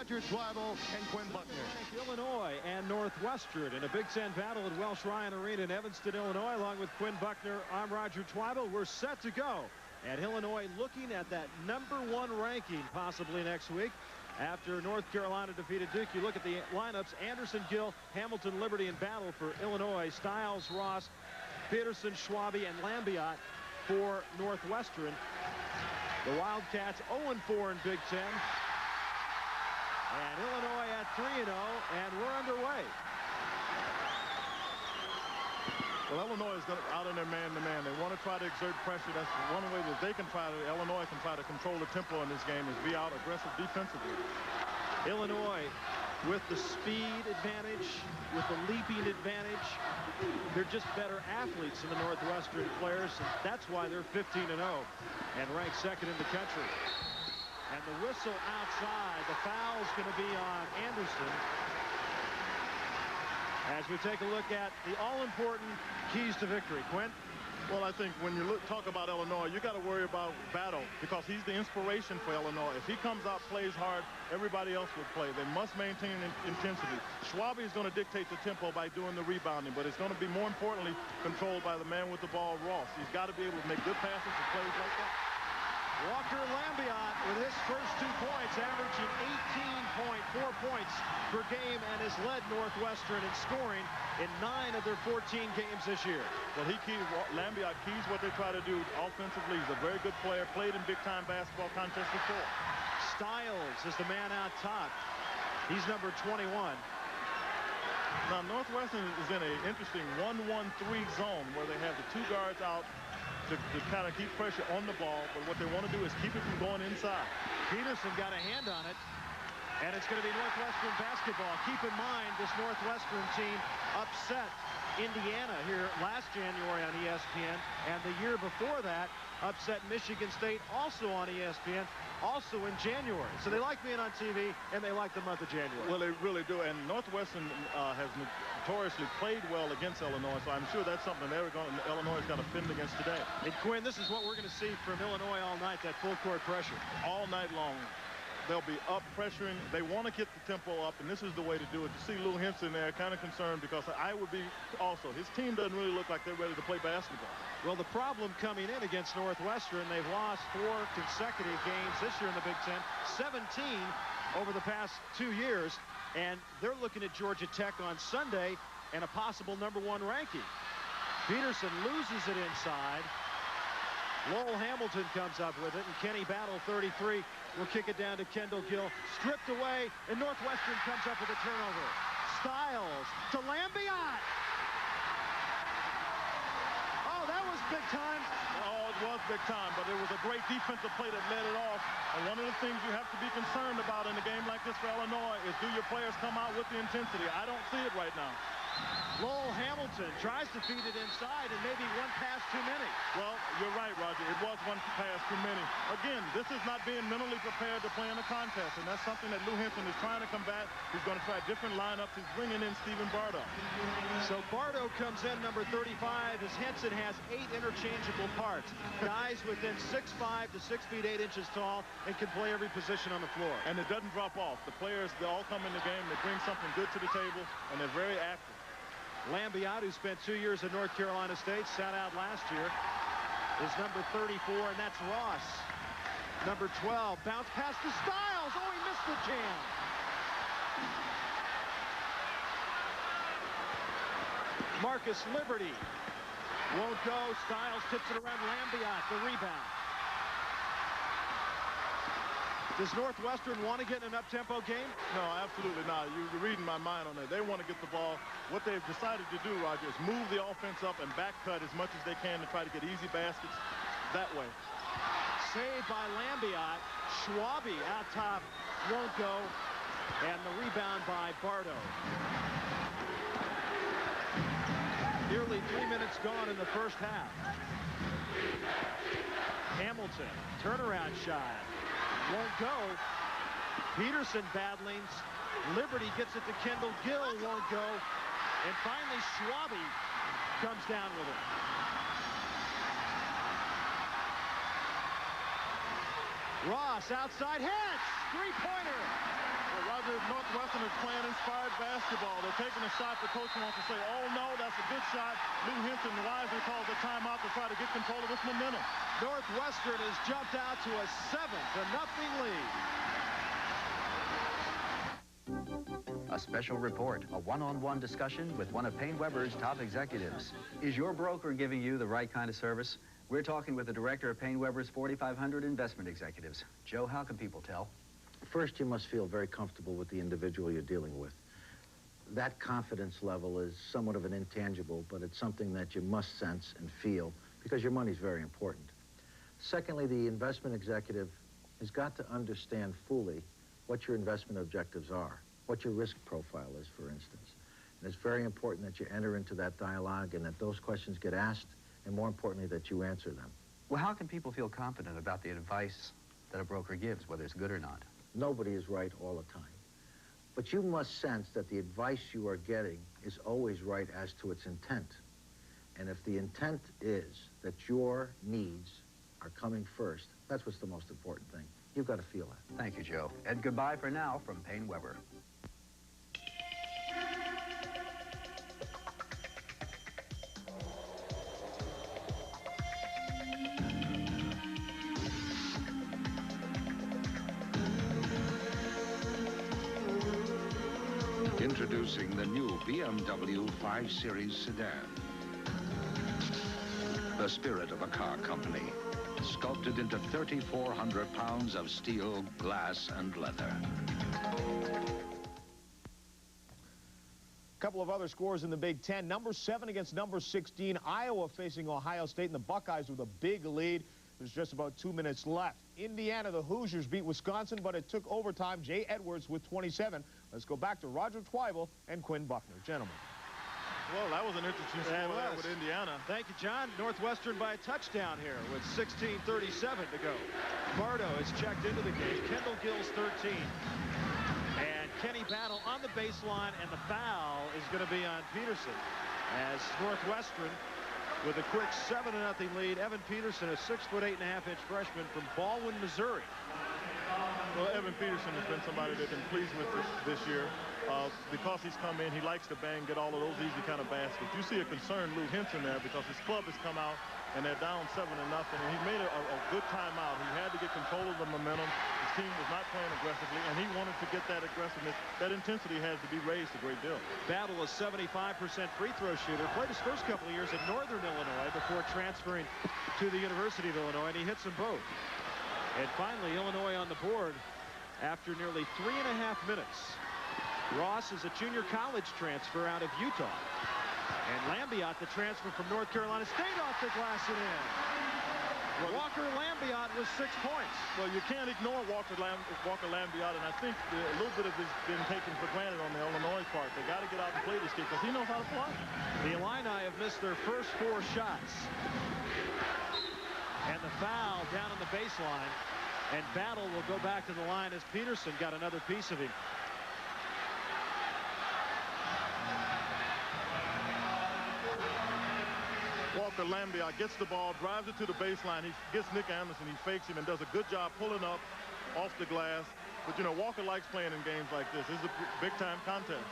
Roger Twyble and Quinn Buckner. Illinois and Northwestern in a Big Ten battle at Welsh Ryan Arena in Evanston, Illinois. Along with Quinn Buckner, I'm Roger Twyble. We're set to go. And Illinois looking at that #1 ranking possibly next week. After North Carolina defeated Duke, you look at the lineups: Anderson, Gill, Hamilton, Liberty in battle for Illinois. Stiles, Ross, Peterson, Schwabe, and Lambiot for Northwestern. The Wildcats 0-4 in Big Ten. And Illinois at 3-0, and we're underway. Well, Illinois is out in their man-to-man. They want to try to exert pressure. That's one way that they can try to, Illinois can try to control the tempo in this game, is be out aggressive defensively. Illinois with the speed advantage, with the leaping advantage. They're just better athletes than the Northwestern players, and that's why they're 15-0 and ranked second in the country. And the whistle outside. The foul's going to be on Anderson. As we take a look at the all-important keys to victory. Quinn? Well, I think when you talk about Illinois, you got to worry about Battle, because he's the inspiration for Illinois. If he comes out, plays hard, everybody else will play. They must maintain intensity. Schwabe is going to dictate the tempo by doing the rebounding, but it's going to be more importantly controlled by the man with the ball, Ross. He's got to be able to make good passes and plays like that. Walker Lambiot with his first 2 points, averaging 18.4 points per game, and has led Northwestern in scoring in 9 of their 14 games this year. Well, Lambiot keys what they try to do offensively. He's a very good player, played in big-time basketball contests before. Stiles is the man out top. He's number 21. Now, Northwestern is in an interesting 1-1-3 zone where they have the 2 guards out to kind of keep pressure on the ball, but what they want to do is keep it from going inside. Peterson got a hand on it, and it's going to be Northwestern basketball. Keep in mind, this Northwestern team upset Indiana here last January on ESPN, and the year before that upset Michigan State also on ESPN, also in January. So they like being on TV, and they like the month of January. Well, they really do, and Northwestern has notoriously played well against Illinois, so I'm sure that's something Illinois has got to fend against today. And Quinn, this is what we're going to see from Illinois all night, that full court pressure. All night long. They'll be up pressuring. They want to get the tempo up, and this is the way to do it. To see Lou Henson there, kind of concerned, because I would be also. His team doesn't really look like they're ready to play basketball. Well, the problem coming in against Northwestern, they've lost 4 consecutive games this year in the Big Ten, 17 over the past 2 years, and they're looking at Georgia Tech on Sunday and a possible #1 ranking. Peterson loses it inside. Lowell Hamilton comes up with it, and Kenny Battle, 33, will kick it down to Kendall Gill. Stripped away, and Northwestern comes up with a turnover. Stiles to Lambiot. Oh, that was big time. Oh, it was big time, but it was a great defensive play that led it off. And one of the things you have to be concerned about in a game like this for Illinois is, do your players come out with the intensity? I don't see it right now. Lowell Hamilton tries to feed it inside, and maybe 1 pass too many. Well, you're right, Roger. It was 1 pass too many. Again, this is not being mentally prepared to play in a contest, and that's something that Lou Henson is trying to combat. He's going to try different lineups. He's bringing in Stephen Bardo. So Bardo comes in, number 35, as Henson has 8 interchangeable parts. Guys within 6'5" to 6 feet 8 inches tall, and can play every position on the floor. And it doesn't drop off. The players, they all come in the game. They bring something good to the table, and they're very active. Lambiot, who spent 2 years at North Carolina State, sat out last year, is number 34, and that's Ross. Number 12, bounce pass to Stiles. Oh, he missed the jam. Marcus Liberty won't go. Stiles tips it around. Lambiot, the rebound. Does Northwestern want to get in an up-tempo game? No, absolutely not. You're reading my mind on that. They want to get the ball. What they've decided to do, Roger, is move the offense up and back cut as much as they can to try to get easy baskets that way. Saved by Lambiot. Schwabe out top won't go. And the rebound by Bardo. Nearly 3 minutes gone in the first half. Hamilton, turnaround shot. Won't go. Peterson battling. Liberty gets it to Kendall Gill. Won't go. And finally, Schwabe comes down with it. Ross outside hits. 3-pointer. Well, Northwestern is playing inspired basketball. They're taking a shot the coach wants to say, oh, no, that's a good shot. Lou Henson wisely calls a timeout to try to get control of this momentum. Northwestern has jumped out to a 7-0 lead. A special report, a one-on-one discussion with one of Payne Weber's top executives. Is your broker giving you the right kind of service? We're talking with the director of Payne Weber's 4,500 investment executives. Joe, how can people tell? First, you must feel very comfortable with the individual you're dealing with. That confidence level is somewhat of an intangible, but it's something that you must sense and feel because your money's very important. Secondly, the investment executive has got to understand fully what your investment objectives are, what your risk profile is, for instance. And it's very important that you enter into that dialogue and that those questions get asked, and more importantly, that you answer them. Well, how can people feel confident about the advice that a broker gives, whether it's good or not? Nobody is right all the time. But you must sense that the advice you are getting is always right as to its intent. And if the intent is that your needs are coming first, that's what's the most important thing. You've got to feel that. Thank you, Joe. And goodbye for now from Payne Weber. Introducing the new BMW 5 Series sedan. The spirit of a car company, sculpted into 3,400 pounds of steel, glass, and leather. A couple of other scores in the Big Ten. Number 7 against number 16. Iowa facing Ohio State, and the Buckeyes with a big lead. There's just about 2 minutes left. Indiana, the Hoosiers beat Wisconsin, but it took overtime. Jay Edwards with 27. Let's go back to Roger Twyble and Quinn Buckner. Gentlemen. Well, that was an interesting score there with Indiana. Thank you, John. Northwestern by a touchdown here with 16:37 to go. Bardo is checked into the game. Kendall Gill's 13. And Kenny Battle on the baseline, and the foul is going to be on Peterson. As Northwestern, with a quick 7-0 lead, Evan Peterson, a 6'8.5" freshman from Baldwin, Missouri. Well, Evan Peterson has been somebody they've been pleased with this year. Because he's come in, he likes to bang, get all of those easy kind of baskets. You see a concerned Lou Henson there because his club has come out and they're down 7-0, and he made a good timeout. He had to get control of the momentum. His team was not playing aggressively, and he wanted to get that aggressiveness. That intensity has to be raised a great deal. Battle, a 75% free throw shooter, played his first couple of years at Northern Illinois before transferring to the University of Illinois, and he hits them both. And finally, Illinois on the board after nearly 3.5 minutes. Ross is a junior college transfer out of Utah. And Lambiot, the transfer from North Carolina State, off the glass and in. Walker Lambiot with 6 points. Well, you can't ignore Walker Lambiot, and I think a little bit of this has been taken for granted on the Illinois part. They got to get out and play this kid because he knows how to play. The Illini have missed their first 4 shots. And the foul down on the baseline. And Battle will go back to the line as Peterson got another piece of him. Walker Lambiot gets the ball, drives it to the baseline. He gets Nick Anderson. He fakes him and does a good job pulling up off the glass. But, you know, Walker likes playing in games like this. This is a big-time contest.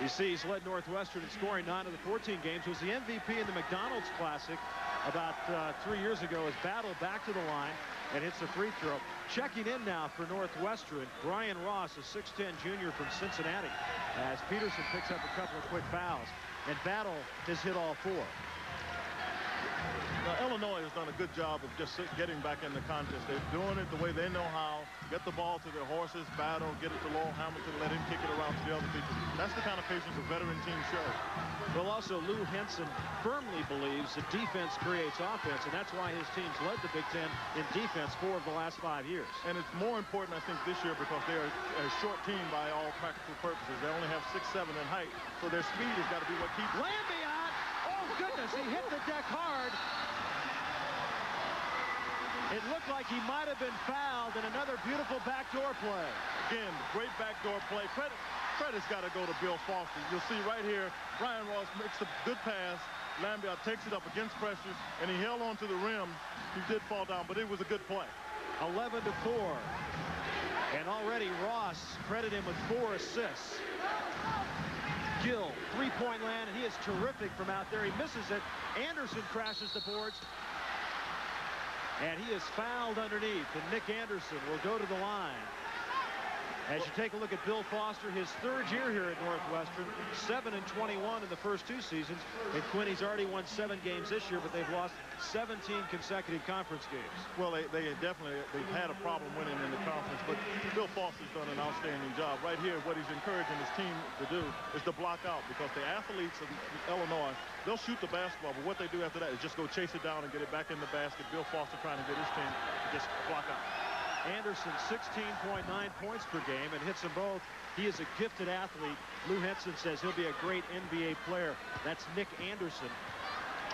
You see, he's led Northwestern in scoring 9 of the 14 games. Was the MVP in the McDonald's Classic about 3 years ago as Battle back to the line and hits a free throw. Checking in now for Northwestern, Brian Ross, a 6'10" junior from Cincinnati, as Peterson picks up a couple of quick fouls. And Battle has hit all 4. Now, Illinois has done a good job of just getting back in the contest. They're doing it the way they know how. Get the ball to their horses, Battle, get it to Laurel Hamilton, let him kick it around to the other people. That's the kind of patience a veteran team shows. Well, also, Lou Henson firmly believes that defense creates offense, and that's why his team's led the Big Ten in defense 4 of the last 5 years. And it's more important, I think, this year because they're a short team by all practical purposes. They only have 6'7" in height, so their speed has got to be what keeps them. Lambiot! Oh, goodness, he hit the deck hard. It looked like he might have been fouled in another beautiful backdoor play. Again, great backdoor play. Credit's got to go to Bill Foster. You'll see right here, Brian Ross makes a good pass. Lambiot takes it up against pressures, and he held on to the rim. He did fall down, but it was a good play. 11-4. And all already. Ross credited him with 4 assists. Gill, three-point land, and he is terrific from out there. He misses it. Anderson crashes the boards. And he is fouled underneath. And Nick Anderson will go to the line. As you take a look at Bill Foster, his 3rd year here at Northwestern, 7-21 in the first 2 seasons. And Quinny's already won 7 games this year, but they've lost 17 consecutive conference games. Well, they've had a problem winning in the conference, but Bill Foster's done an outstanding job. Right here, what he's encouraging his team to do is to block out, because the athletes of Illinois, they'll shoot the basketball, but what they do after that is just go chase it down and get it back in the basket. Bill Foster trying to get his team to just block out. Anderson, 16.9 points per game, and hits them both. He is a gifted athlete. Lou Henson says he'll be a great NBA player. That's Nick Anderson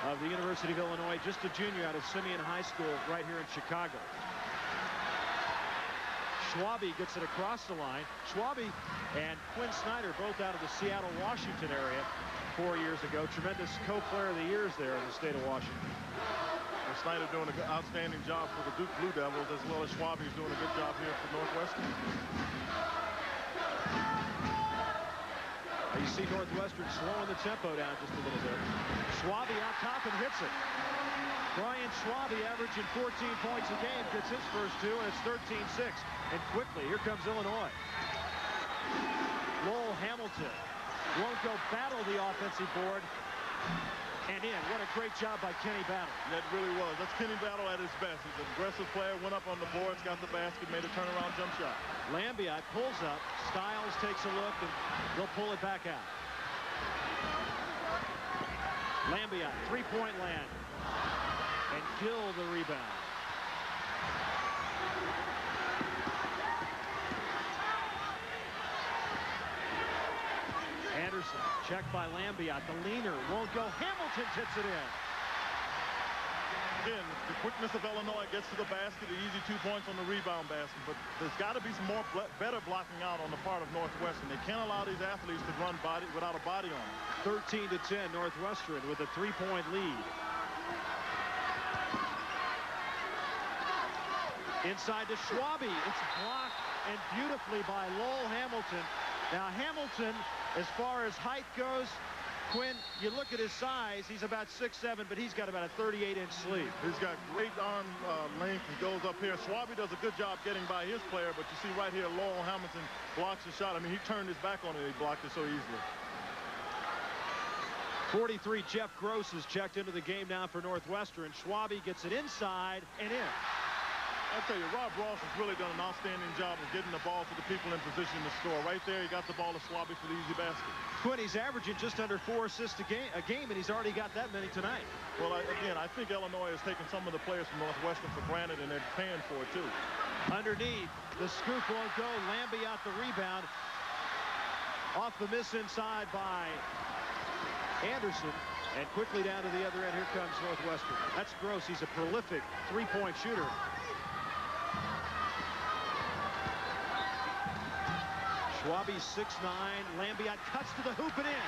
of the University of Illinois, just a junior out of Simeon High School right here in Chicago. Schwabe gets it across the line. Schwabe and Quinn Snyder, both out of the Seattle, Washington area 4 years ago. Tremendous co-player of the years there in the state of Washington. Snyder doing an outstanding job for the Duke Blue Devils, as well as Schwabe is doing a good job here for Northwestern. You see Northwestern slowing the tempo down just a little bit. Schwabe out top and hits it. Brian Schwabe averaging 14 points a game, gets his first 2, and it's 13-6. And quickly, here comes Illinois. Lowell Hamilton won't go battle the offensive board. And in. What a great job by Kenny Battle. That really was. That's Kenny Battle at his best. He's an aggressive player, went up on the boards, got the basket, made a turnaround jump shot. Lambiot pulls up. Stiles takes a look, and they'll pull it back out. Lambiot, three-point land. And Gill the rebound. Anderson, checked by Lambiot. The leaner won't go. Hamilton tips it in. Again, the quickness of Illinois gets to the basket, the easy 2 points on the rebound basket, but there's got to be some more better blocking out on the part of Northwestern. They can't allow these athletes to run without a body on them. 13-10, Northwestern with a 3-point lead. Inside to Schwabe. It's blocked and beautifully by Lowell Hamilton. Now Hamilton, as far as height goes, Quinn, you look at his size, he's about 6'7", but he's got about a 38-inch sleeve. He's got great arm length. He goes up here. Schwabe does a good job getting by his player, but you see right here, Lowell Hamilton blocks the shot. I mean, he turned his back on it. He blocked it so easily. 43, Jeff Gross is checked into the game now for Northwestern. Schwabe gets it inside and in. I'll tell you, Rob Ross has really done an outstanding job of getting the ball to the people in position to score. Right there, he got the ball to Schwabe for the easy basket. Quinn, he's averaging just under 4 assists a game, and he's already got that many tonight. Well, again, I think Illinois has taken some of the players from Northwestern for granted, and they're paying for it, too. Underneath, the scoop won't go. Lambiot the rebound. Off the miss inside by Anderson. And quickly down to the other end, here comes Northwestern. That's Gross. He's a prolific three-point shooter. Schwabe 6'9". Lambiot cuts to the hoop and in.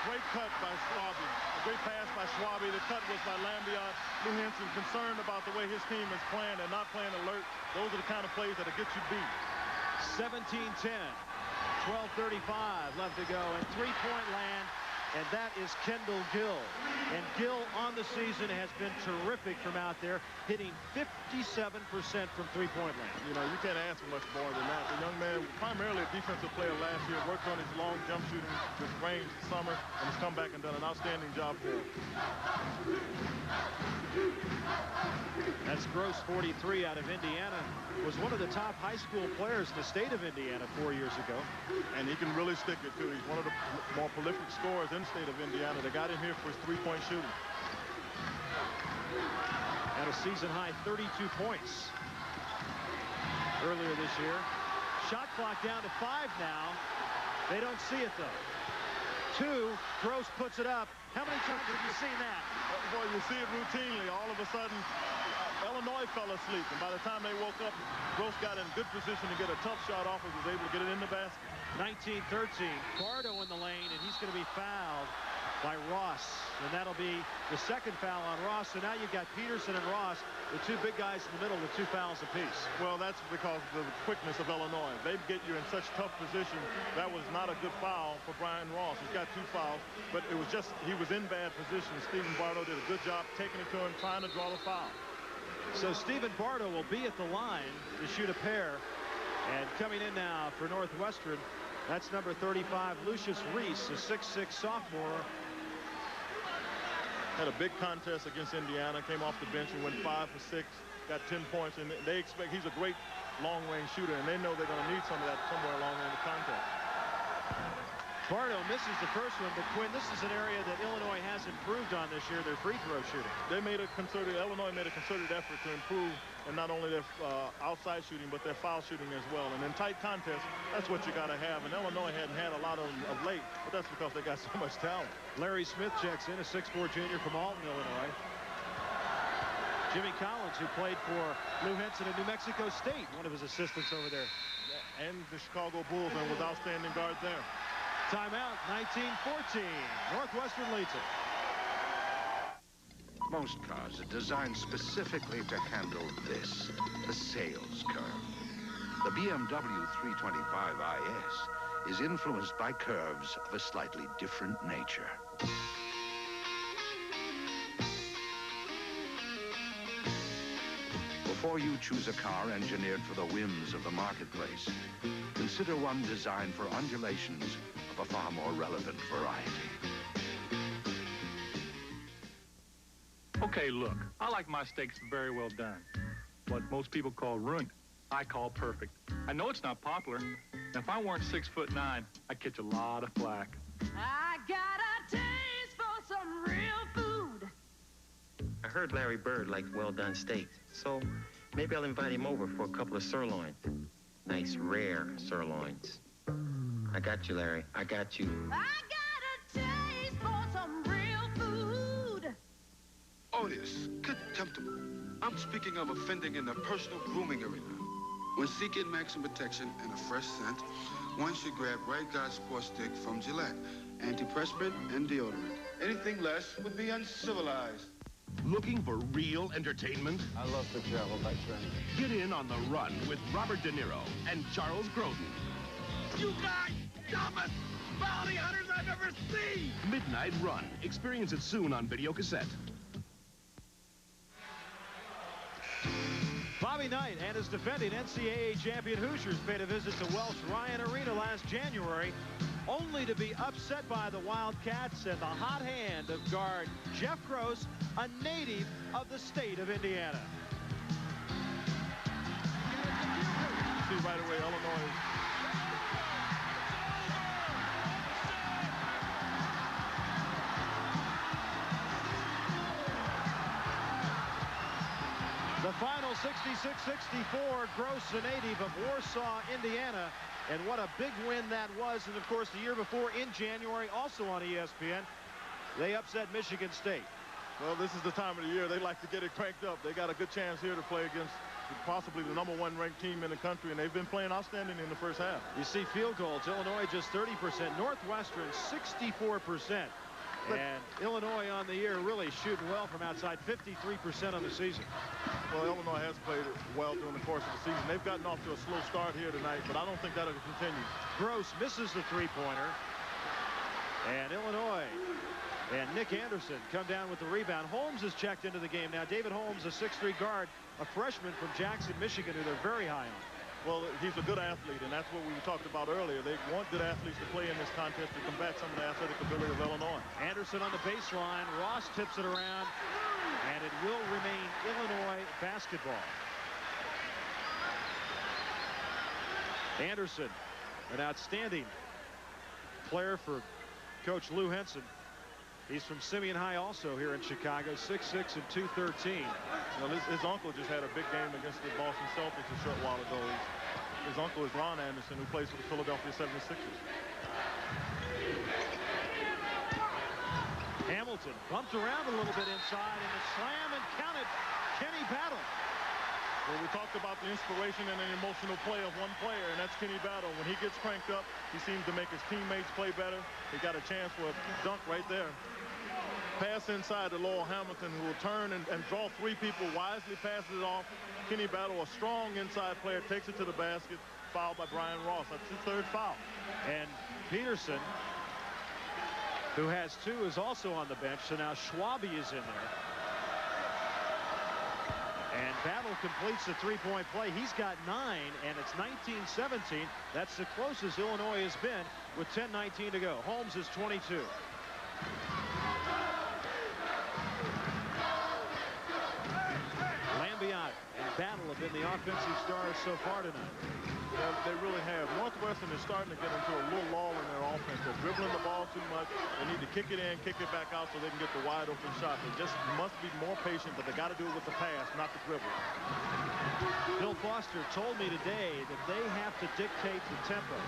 Great cut by Schwabe. A great pass by Schwabe. The cut was by Lambiot. Lou Henson concerned about the way his team is playing. They're not playing alert. Those are the kind of plays that'll get you beat. 17-10. 12:35 left to go. And three-point land. And that is Kendall Gill. And Gill on the season has been terrific from out there, hitting 57% from three-point land. You know, you can't ask for much more than that. The young man, primarily a defensive player last year, worked on his long jump shooting, his range this summer, and has come back and done an outstanding job for him. That's Gross, 43, out of Indiana. Was one of the top high school players in the state of Indiana 4 years ago. And he can really stick it, too. He's one of the more prolific scorers in the state of Indiana. They got him here for his three-point shooting. At a season-high 32 points earlier this year. Shot clock down to 5 now. They don't see it, though. 2, Gross puts it up. How many times have you seen that? Boy, you see it routinely. All of a sudden, Illinois fell asleep, and by the time they woke up, Gross got in good position to get a tough shot off and was able to get it in the basket. 19-13. Bardo in the lane, and he's going to be fouled by Ross, and that'll be the second foul on Ross. So now you've got Peterson and Ross, the two big guys in the middle with 2 fouls apiece. Well, that's because of the quickness of Illinois. They get you in such tough position. That was not a good foul for Brian Ross. He's got 2 fouls, but it was just he was in bad position. Stephen Bardo did a good job taking it to him, trying to draw the foul. So Stephen Bardo will be at the line to shoot a pair. And coming in now for Northwestern, that's number 35, Lucius Reese, a 6'6" sophomore. Had a big contest against Indiana, came off the bench and went 5 for 6, got 10 points, and they expect he's a great long-range shooter, and they know they're going to need some of that somewhere along in the contest. Bardo misses the first one, but Quinn, this is an area that Illinois has improved on this year, their free throw shooting. Illinois made a concerted effort to improve, and not only their outside shooting, but their foul shooting as well. And in tight contests, that's what you got to have. And Illinois hadn't had a lot of them of late, but that's because they got so much talent. Larry Smith checks in, a 6'4" junior from Alton, Illinois. Jimmy Collins, who played for Lou Henson at New Mexico State, one of his assistants over there. And the Chicago Bulls, and with outstanding guards there. Timeout, 19-14. Northwestern leads it. Most cars are designed specifically to handle this, the sales curve. The BMW 325 IS is influenced by curves of a slightly different nature. Before you choose a car engineered for the whims of the marketplace, consider one designed for undulations of a far more relevant variety. Okay, look, I like my steaks very well done. What most people call ruined, I call perfect. I know it's not popular, and if I weren't 6'9", I'd catch a lot of flack. I got a taste for some real food. I heard Larry Bird liked well-done steaks, so maybe I'll invite him over for a couple of sirloins. Nice, rare sirloins. I got you, Larry. I got you. I got a taste for some real food. Odious, contemptible. I'm speaking of offending in the personal grooming arena. When seeking maximum protection and a fresh scent, one should grab Right Guard Sports Stick from Gillette. Antiperspirant and deodorant. Anything less would be uncivilized. Looking for real entertainment? I love to travel by train. Get in on The Run with Robert De Niro and Charles Grodin. You guys, dumbest bounty hunters I've ever seen! Midnight Run. Experience it soon on video cassette. Bobby Knight and his defending NCAA champion Hoosiers paid a visit to Welsh Ryan Arena last January, only to be upset by the Wildcats and the hot hand of guard Jeff Gross, a native of the state of Indiana. See right away, Illinois. The final 66-64, Gross, a native of Warsaw, Indiana. And what a big win that was. And, of course, the year before in January, also on ESPN, they upset Michigan State. Well, this is the time of the year they like to get it cranked up. They got a good chance here to play against possibly the #1 ranked team in the country, and they've been playing outstanding in the first half. You see field goals, Illinois just 30%, Northwestern 64%. And Illinois on the year really shooting well from outside, 53% on the season. Well, Illinois has played well during the course of the season. They've gotten off to a slow start here tonight, but I don't think that'll continue. Gross misses the three-pointer. And Illinois and Nick Anderson come down with the rebound. Holmes is checked into the game now. David Holmes, a 6'3" guard, a freshman from Jackson, Michigan, who they're very high on. Well, he's a good athlete, and that's what we talked about earlier. They want good athletes to play in this contest to combat some of the athletic ability of Illinois. Anderson on the baseline. Ross tips it around, and it will remain Illinois basketball. Anderson, an outstanding player for Coach Lou Henson. He's from Simeon High also here in Chicago, 6'6" and 213. Well, his uncle just had a big game against the Boston Celtics a short while ago. His uncle is Ron Anderson, who plays for the Philadelphia 76ers. Hamilton bumped around a little bit inside, and the slam and counted. Kenny Battle. Well, we talked about the inspiration and an emotional play of one player, and that's Kenny Battle. When he gets cranked up, he seems to make his teammates play better. He got a chance for a dunk right there. Pass inside to Lowell Hamilton, who will turn and draw three people, wisely passes it off. Kenny Battle, a strong inside player, takes it to the basket, fouled by Brian Ross. That's his third foul. And Peterson, who has 2, is also on the bench, so now Schwabe is in there. And Battle completes the three-point play. He's got 9, and it's 19-17. That's the closest Illinois has been with 10:19 to go. Holmes is 22. Lambiat and Battle have been the offensive stars so far tonight. Yeah, they really have. Northwestern is starting to get into a little lull in their offense. They're dribbling the ball too much. They need to kick it in, kick it back out so they can get the wide open shot. They just must be more patient, but they got to do it with the pass, not the dribble. Bill Foster told me today that they have to dictate the tempo.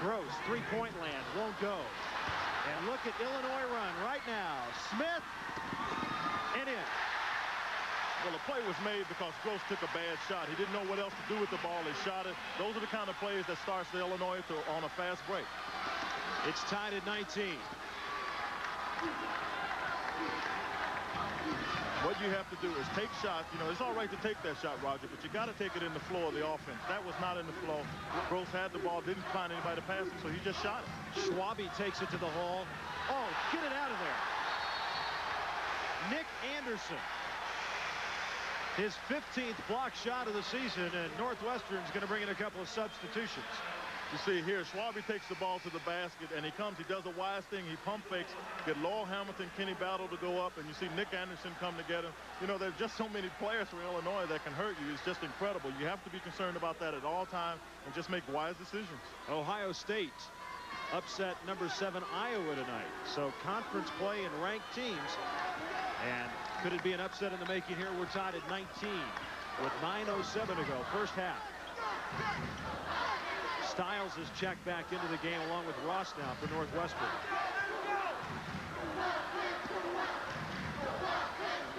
Gross, three-point land, won't go. And look at Illinois run right now. Smith, and in. Well, the play was made because Gross took a bad shot. He didn't know what else to do with the ball. He shot it. Those are the kind of plays that starts the Illinois on a fast break. It's tied at 19. What you have to do is take shots. You know, it's all right to take that shot, Roger, but you got to take it in the flow of the offense. That was not in the flow. Gross had the ball, didn't find anybody to pass it, so he just shot it. Schwabe takes it to the hole. Oh, get it out of there. Nick Anderson. His 15th block shot of the season, and Northwestern's going to bring in a couple of substitutions. You see here, Schwabe takes the ball to the basket, and he does a wise thing. He pump fakes, get Lowell Hamilton, Kenny Battle to go up, and you see Nick Anderson come to get him. You know, there's just so many players from Illinois that can hurt you. It's just incredible. You have to be concerned about that at all times and just make wise decisions. Ohio State upset number 7 Iowa tonight. So conference play and ranked teams. And could it be an upset in the making here? We're tied at 19 with 9:07 to go. First half. Stiles is checked back into the game along with Ross now for Northwestern.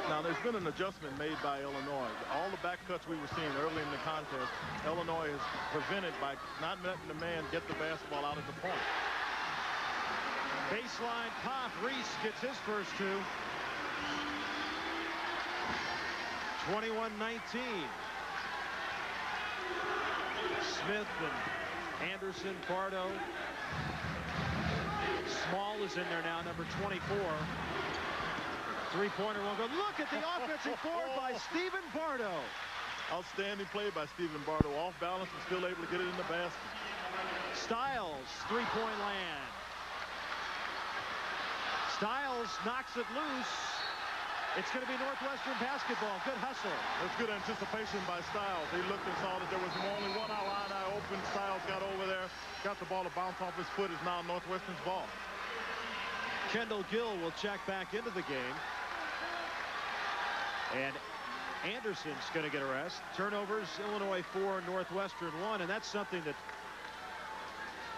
Now, there's been an adjustment made by Illinois. All the back cuts we were seeing early in the contest, Illinois is prevented by not letting the man get the basketball out at the point. Baseline pop. Reese gets his first 2. 21-19. Smith and Anderson, Bardo. Small is in there now, number 24. Three-pointer won't go. Look at the offensive board by Stephen Bardo. Outstanding play by Stephen Bardo. Off balance and still able to get it in the basket. Stiles, three-point land. Stiles knocks it loose. It's going to be Northwestern basketball. Good hustle. That's good anticipation by Stiles. He looked and saw that there was only one Illini open. Stiles got over there, got the ball to bounce off his foot. Is now Northwestern's ball. Kendall Gill will check back into the game. And Anderson's going to get a rest. Turnovers, Illinois 4, Northwestern 1. And that's something that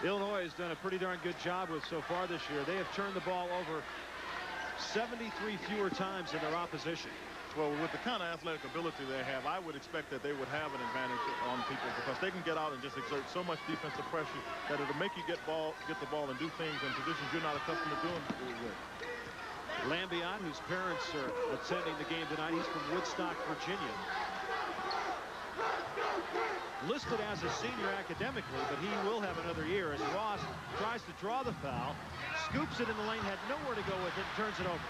Illinois has done a pretty darn good job with so far this year. They have turned the ball over 73 fewer times in their opposition. Well, with the kind of athletic ability they have, I would expect that they would have an advantage on people because they can get out and just exert so much defensive pressure that it'll make you get the ball and do things in positions you're not accustomed to doing with. Lambiat, whose parents are attending the game tonight, he's from Woodstock, Virginia. Listed as a senior academically, but he will have another year as Ross tries to draw the foul, scoops it in the lane, had nowhere to go with it, and turns it over.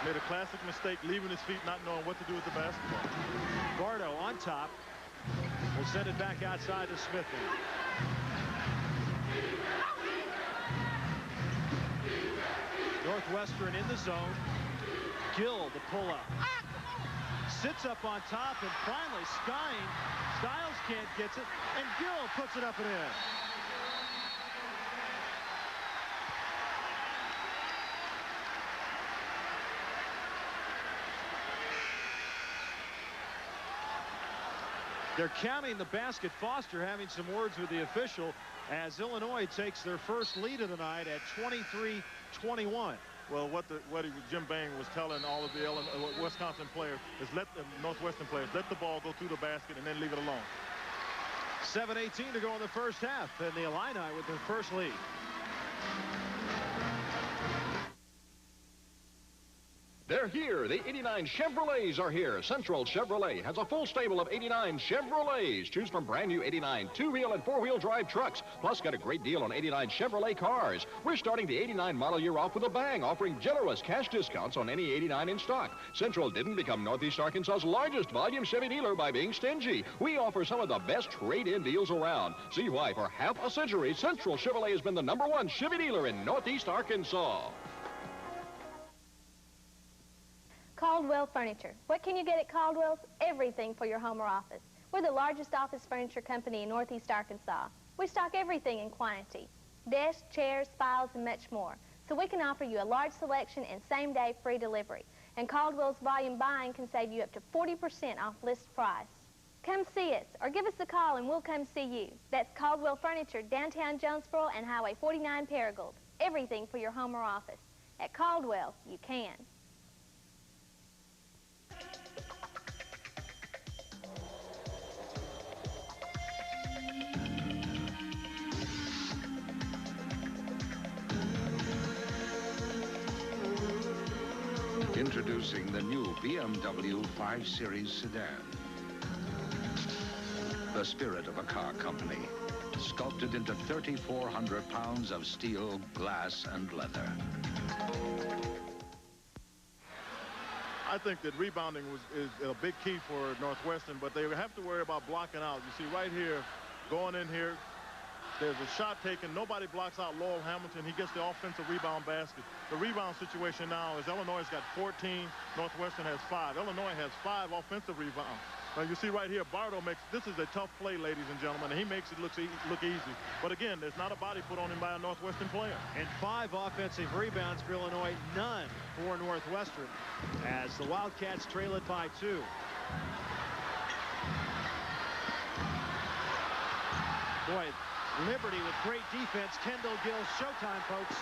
Made a classic mistake, leaving his feet, not knowing what to do with the basketball. Bardo on top. Will send it back outside to Smith. Northwestern in the zone. Gill, the pull-up. Sits up on top, and finally Stiles can't get it, and Gill puts it up and in. They're counting the basket. Foster having some words with the official as Illinois takes their first lead of the night at 23-21. Well, what Jim Bain was telling all of the Wisconsin players is let the Northwestern players let the ball go through the basket and then leave it alone. 7:18 to go in the first half, and the Illini with their first lead. They're here. The 89 Chevrolets are here. Central Chevrolet has a full stable of 89 Chevrolets. Choose from brand new 89 two-wheel and four-wheel drive trucks. Plus, get a great deal on 89 Chevrolet cars. We're starting the 89 model year off with a bang, offering generous cash discounts on any 89 in stock. Central didn't become Northeast Arkansas's largest volume Chevy dealer by being stingy. We offer some of the best trade-in deals around. See why for half a century, Central Chevrolet has been the #1 Chevy dealer in Northeast Arkansas. Caldwell Furniture. What can you get at Caldwell's? Everything for your home or office. We're the largest office furniture company in Northeast Arkansas. We stock everything in quantity. Desks, chairs, files, and much more. So we can offer you a large selection and same-day free delivery. And Caldwell's volume buying can save you up to 40% off list price. Come see us or give us a call and we'll come see you. That's Caldwell Furniture, downtown Jonesboro and Highway 49 Paragould. Everything for your home or office. At Caldwell, you can. Introducing the new BMW 5 Series sedan. The spirit of a car company, sculpted into 3,400 pounds of steel, glass, and leather. I think that rebounding is a big key for Northwestern, but they have to worry about blocking out. You see right here, going in here, there's a shot taken. Nobody blocks out Lowell Hamilton. He gets the offensive rebound basket. The rebound situation now is Illinois has got 14. Northwestern has 5. Illinois has 5 offensive rebounds. Now you see right here, Bardo makes, this is a tough play, ladies and gentlemen, and he makes it look easy. But again, there's not a body put on him by a Northwestern player. And 5 offensive rebounds for Illinois, none for Northwestern, as the Wildcats trail it by 2. Boy, Liberty with great defense. Kendall Gill, showtime, folks.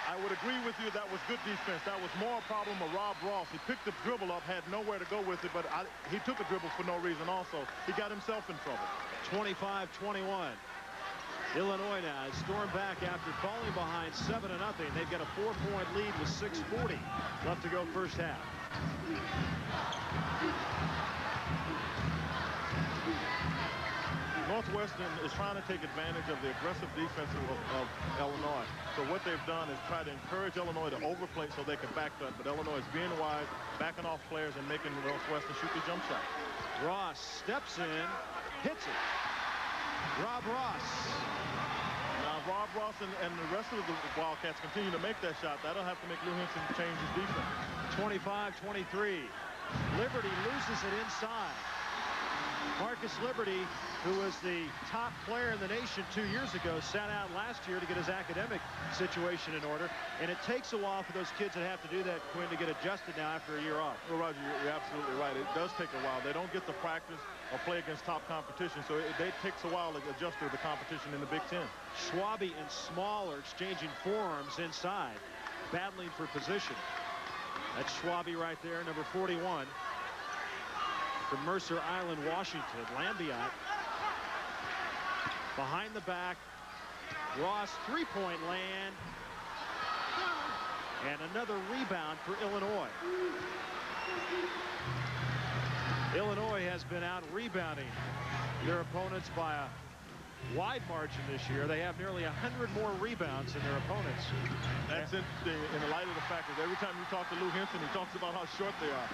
I would agree with you that was good defense. That was more a problem of Rob Ross. He picked the dribble up, had nowhere to go with it, but he took a dribble for no reason also. He got himself in trouble. 25-21. Illinois now has stormed back after falling behind 7-0. They've got a 4-point lead with 6:40 left to go first half. Northwestern is trying to take advantage of the aggressive defense of Illinois. So what they've done is try to encourage Illinois to overplay so they can back that. But Illinois is being wise, backing off players and making Northwestern shoot the jump shot. Ross steps in, hits it. Rob Ross. Now Rob Ross and the rest of the Wildcats continue to make that shot. That'll have to make Lou Henson change his defense. 25-23. Liberty loses it inside. Marcus Liberty, who was the top player in the nation 2 years ago, sat out last year to get his academic situation in order. And it takes a while for those kids that have to do that, Quinn, to get adjusted now after a year off. Well, Roger, you're absolutely right. It does take a while. They don't get to practice or play against top competition, so it takes a while to adjust to the competition in the Big Ten. Schwabe and Small are exchanging forearms inside, battling for position. That's Schwabe right there, number 41. From Mercer Island, Washington. Lambiot behind the back. Ross, three-point land. And another rebound for Illinois. Illinois has been out rebounding their opponents by a wide margin this year. They have nearly 100 more rebounds than their opponents. That's interesting in the light of the fact that every time you talk to Lou Henson, he talks about how short they are.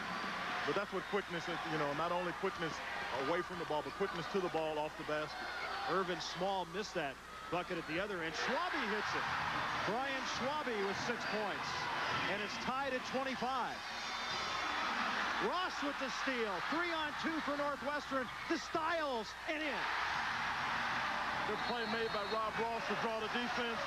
But that's what quickness is, you know, not only quickness away from the ball, but quickness to the ball off the basket. Irvin Small missed that bucket at the other end. Schwabe hits it. Brian Schwabe with 6 points. And it's tied at 25. Ross with the steal. 3-on-2 for Northwestern. The Styles and in. Good play made by Rob Ross to draw the defense.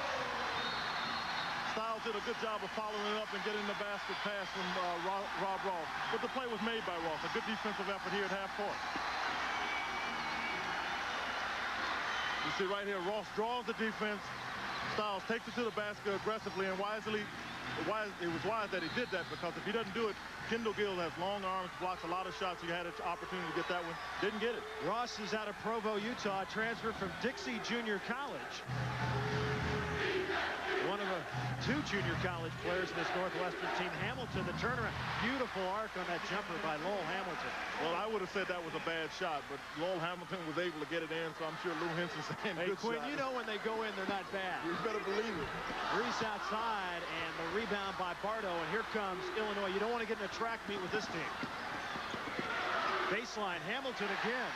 Styles did a good job of following up and getting the basket pass from Rob Ross. But the play was made by Ross. A good defensive effort here at half court. You see right here, Ross draws the defense. Styles takes it to the basket aggressively and wisely. It was wise that he did that, because if he doesn't do it, Kendall Gill has long arms, blocks a lot of shots. He had an opportunity to get that one. Didn't get it. Ross is out of Provo, Utah, transferred from Dixie Junior College. One of the 2 junior college players in this Northwestern team. Hamilton, the turnaround. Beautiful arc on that jumper by Lowell Hamilton. Well, I would have said that was a bad shot, but Lowell Hamilton was able to get it in, so I'm sure Lou Henson's saying hey, good Quinn, shot. you know when they go in, they're not bad. You better believe it. Reese outside, and the rebound by Bardo, and here comes Illinois. You don't want to get in a track meet with this team. Baseline, Hamilton again.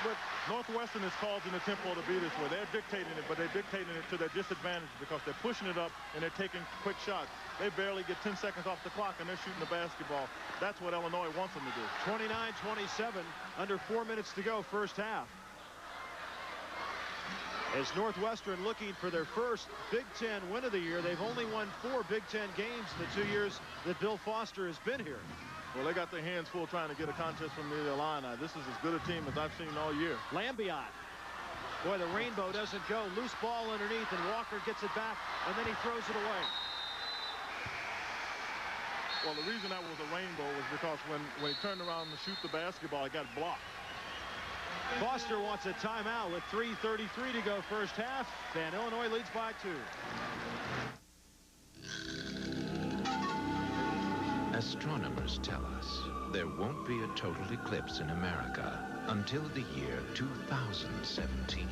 But Northwestern is causing the tempo to be this way. They're dictating it, but they're dictating it to their disadvantage because they're pushing it up and they're taking quick shots. They barely get 10 seconds off the clock, and they're shooting the basketball. That's what Illinois wants them to do. 29-27, under 4 minutes to go, first half. As Northwestern looking for their first Big Ten win of the year, they've only won 4 Big Ten games in the 2 years that Bill Foster has been here. Well, they got their hands full trying to get a contest from the Illini. This is as good a team as I've seen all year. Lambiot. Boy, the rainbow doesn't go. Loose ball underneath, and Walker gets it back, and then he throws it away. Well, the reason that was a rainbow was because when he turned around to shoot the basketball, it got blocked. Foster wants a timeout with 3:33 to go first half, and Illinois leads by 2. Astronomers tell us there won't be a total eclipse in America until the year 2017.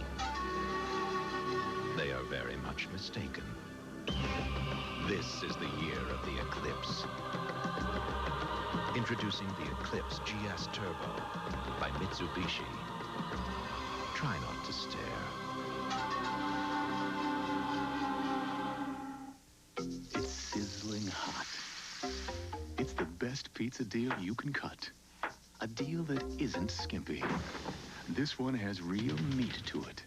They are very much mistaken. This is the year of the eclipse. Introducing the Eclipse GS Turbo by Mitsubishi. Try not to stare. It's sizzling hot. It's the best pizza deal you can cut. A deal that isn't skimpy. This one has real meat to it.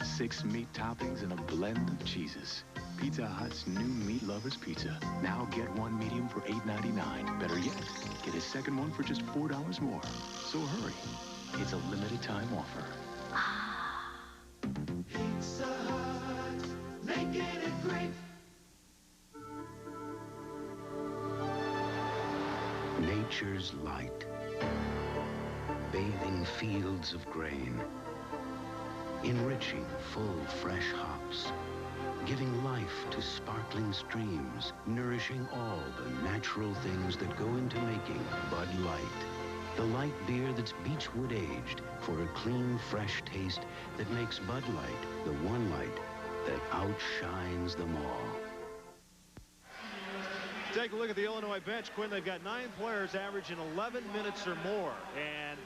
6 meat toppings and a blend of cheeses. Pizza Hut's new Meat Lovers Pizza. Now get 1 medium for $8.99. Better yet, get a second one for just $4 more. So hurry. It's a limited time offer. Pizza Hut, making it great. Nature's light, bathing fields of grain, enriching full fresh hops, giving life to sparkling streams, nourishing all the natural things that go into making Bud Light. The light beer that's beechwood aged for a clean, fresh taste that makes Bud Light the one light that outshines them all. Take a look at the Illinois bench, Quinn. They've got 9 players averaging 11 minutes or more. And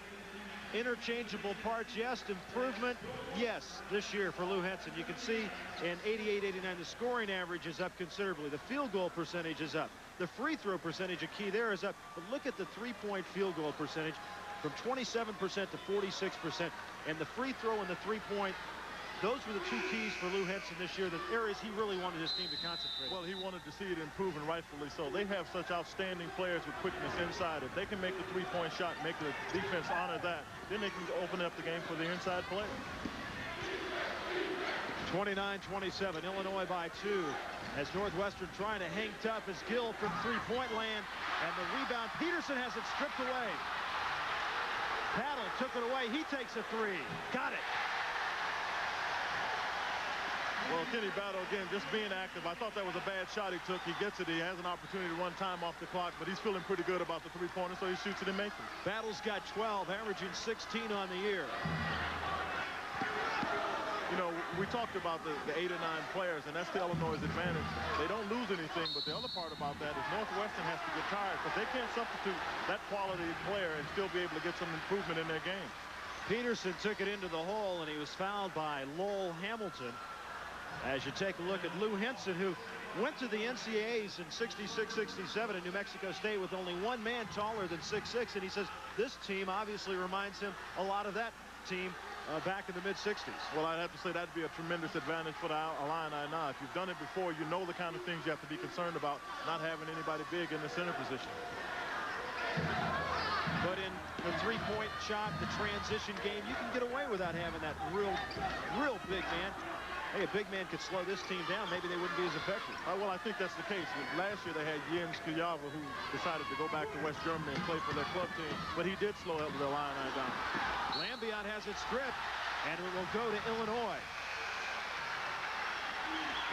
interchangeable parts, yes. Improvement, yes, this year for Lou Henson. You can see in 88-89, the scoring average is up considerably. The field goal percentage is up. The free throw percentage, a key there, is up. But look at the three-point field goal percentage from 27% to 46%. And the free throw and the three-point, those were the 2 keys for Lou Henson this year, the areas he really wanted his team to concentrate on. Well, he wanted to see it improve, and rightfully so. They have such outstanding players with quickness inside. If they can make the three-point shot, make the defense honor that, then they can open up the game for the inside player. 29-27, Illinois by 2. As Northwestern trying to hang tough as Gill from three-point land, and the rebound, Peterson has it stripped away. Paddle took it away, he takes a 3. Got it. Well, Kenny Battle, again, just being active. I thought that was a bad shot he took. He gets it. He has an opportunity to run time off the clock, but he's feeling pretty good about the three-pointer, so he shoots it and makes it. Battle's got 12, averaging 16 on the year. You know, we talked about the 8 or 9 players, and that's the Illinois' advantage. They don't lose anything, but the other part about that is Northwestern has to get tired, but they can't substitute that quality player and still be able to get some improvement in their game. Peterson took it into the hole, and he was fouled by Lowell Hamilton. As you take a look at Lou Henson, who went to the NCAAs in 66-67 in New Mexico State with only 1 man taller than 6'6", and he says this team obviously reminds him a lot of that team back in the mid-60s. Well, I'd have to say that'd be a tremendous advantage for the Illini now. If you've done it before, you know the kind of things you have to be concerned about, not having anybody big in the center position. But in the three-point shot, the transition game, you can get away without having that real big man. Hey, a big man could slow this team down. Maybe they wouldn't be as effective. Well, I think that's the case. Last year they had Jens Kuyava, who decided to go back to West Germany and play for their club team, but he did slow the Illini down. Lambiot has it stripped, and it will go to Illinois.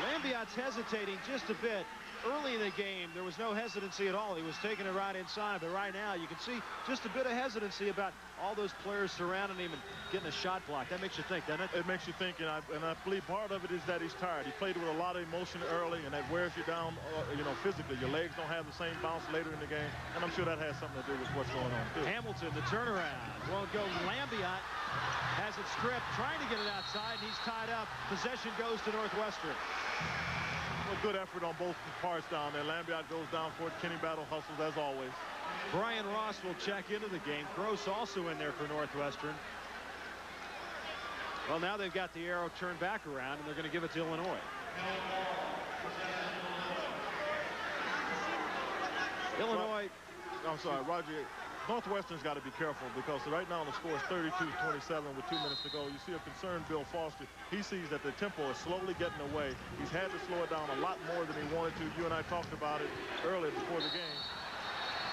Lambiot's hesitating just a bit. Early in the game, there was no hesitancy at all. He was taking it right inside, but right now you can see just a bit of hesitancy about all those players surrounding him and getting a shot block. That makes you think, doesn't it? It makes you think, and I believe part of it is that he's tired. He played with a lot of emotion early, and that wears you down, physically. Your legs don't have the same bounce later in the game, and I'm sure that has something to do with what's going on, too. Hamilton, the turnaround. Won't go. Lambiot has it stripped, trying to get it outside, and he's tied up. Possession goes to Northwestern. A good effort on both parts down there. Lambiot goes down for it. Kenny Battle hustles as always. Brian Ross will check into the game. Gross also in there for Northwestern. Well, now they've got the arrow turned back around, and they're going to give it to Illinois. Illinois. I'm sorry, Roger. Northwestern's got to be careful because right now the score is 32-27 with 2 minutes to go. You see a concerned Bill Foster. He sees that the tempo is slowly getting away. He's had to slow it down a lot more than he wanted to. You and I talked about it earlier before the game.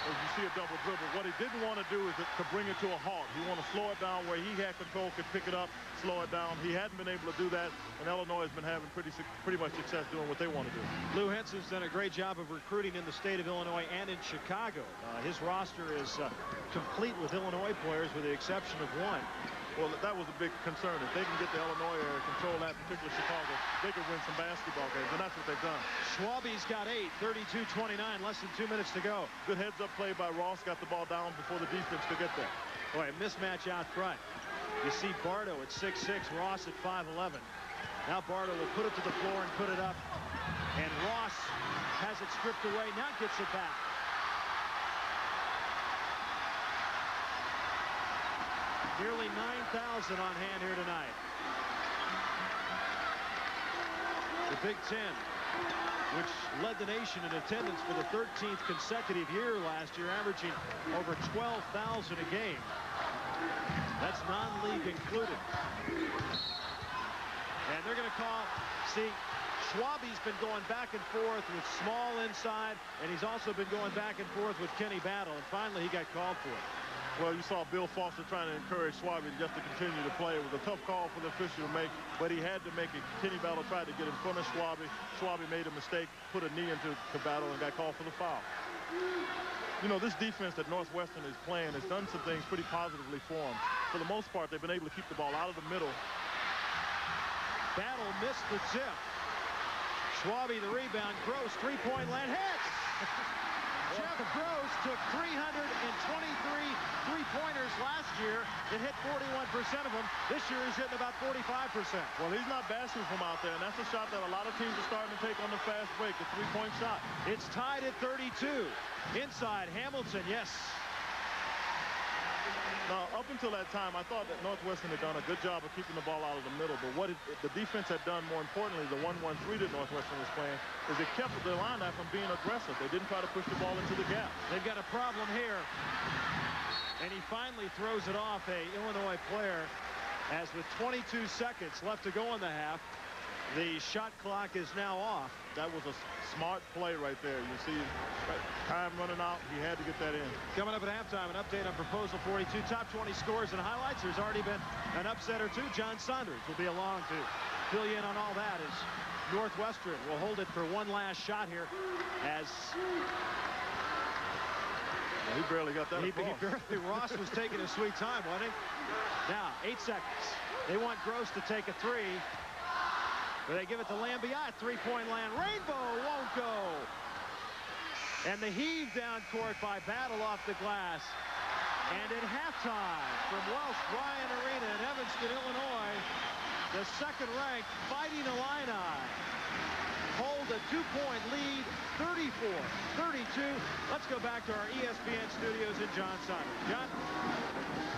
As you see a double dribble, what he didn't want to do is to bring it to a halt. He wanted to slow it down where he had control, could pick it up, slow it down. He hadn't been able to do that, and Illinois has been having pretty much success doing what they want to do. Lou Henson's done a great job of recruiting in the state of Illinois and in Chicago. His roster is complete with Illinois players with the exception of one. Well, that was a big concern. If they can get the Illinois area, control that particular Chicago, they could win some basketball games, and that's what they've done. Schwabe's got 8, 32-29, less than 2 minutes to go. Good heads-up play by Ross, got the ball down before the defense could get there. Boy, a mismatch out front. You see Bardo at 6'6", Ross at 5'11". Now Bardo will put it to the floor and put it up, and Ross has it stripped away, now gets it back. Nearly 9,000 on hand here tonight. The Big Ten, which led the nation in attendance for the 13th consecutive year last year, averaging over 12,000 a game. That's non-league included. And they're going to call, see, Schwabe's been going back and forth with Small inside, and he's also been going back and forth with Kenny Battle, and finally he got called for it. Well, you saw Bill Foster trying to encourage Schwabe just to continue to play. It was a tough call for the official to make, but he had to make it. Kenny Battle tried to get in front of Schwabe. Schwabe made a mistake, put a knee into Battle, and got called for the foul. You know, this defense that Northwestern is playing has done some things pretty positively for them. For the most part, they've been able to keep the ball out of the middle. Battle missed the tip. Schwabe the rebound. Gross three-point land hits. Jeff Gross took 323 three-pointers last year and hit 41% of them. This year he's hitting about 45%. Well, he's not bashing from out there, and that's a shot that a lot of teams are starting to take on the fast break, the three-point shot. It's tied at 32. Inside, Hamilton, yes. Now, up until that time, I thought that Northwestern had done a good job of keeping the ball out of the middle, but what the defense had done, more importantly, the 1-1-3 that Northwestern was playing, is it kept the line out from being aggressive. They didn't try to push the ball into the gap. They've got a problem here. And he finally throws it off a Illinois player as with 22 seconds left to go in the half. The shot clock is now off. That was a smart play right there. You see time running out. He had to get that in. Coming up at halftime, an update on Proposal 42. Top 20 scores and highlights. There's already been an upset or two. John Saunders will be along to fill you in on all that as Northwestern will hold it for one last shot here as... Well, he barely got that across. Ross was taking a sweet time, wasn't he? Now, 8 seconds. They want Gross to take a three. But they give it to Lambiot. Three-point land. Rainbow won't go. And the heave down court by Battle off the glass. And at halftime from Welsh Ryan Arena in Evanston, Illinois, the second-ranked Fighting Illini hold a 2-point lead, 34-32. Let's go back to our ESPN studios in John Saunders. John?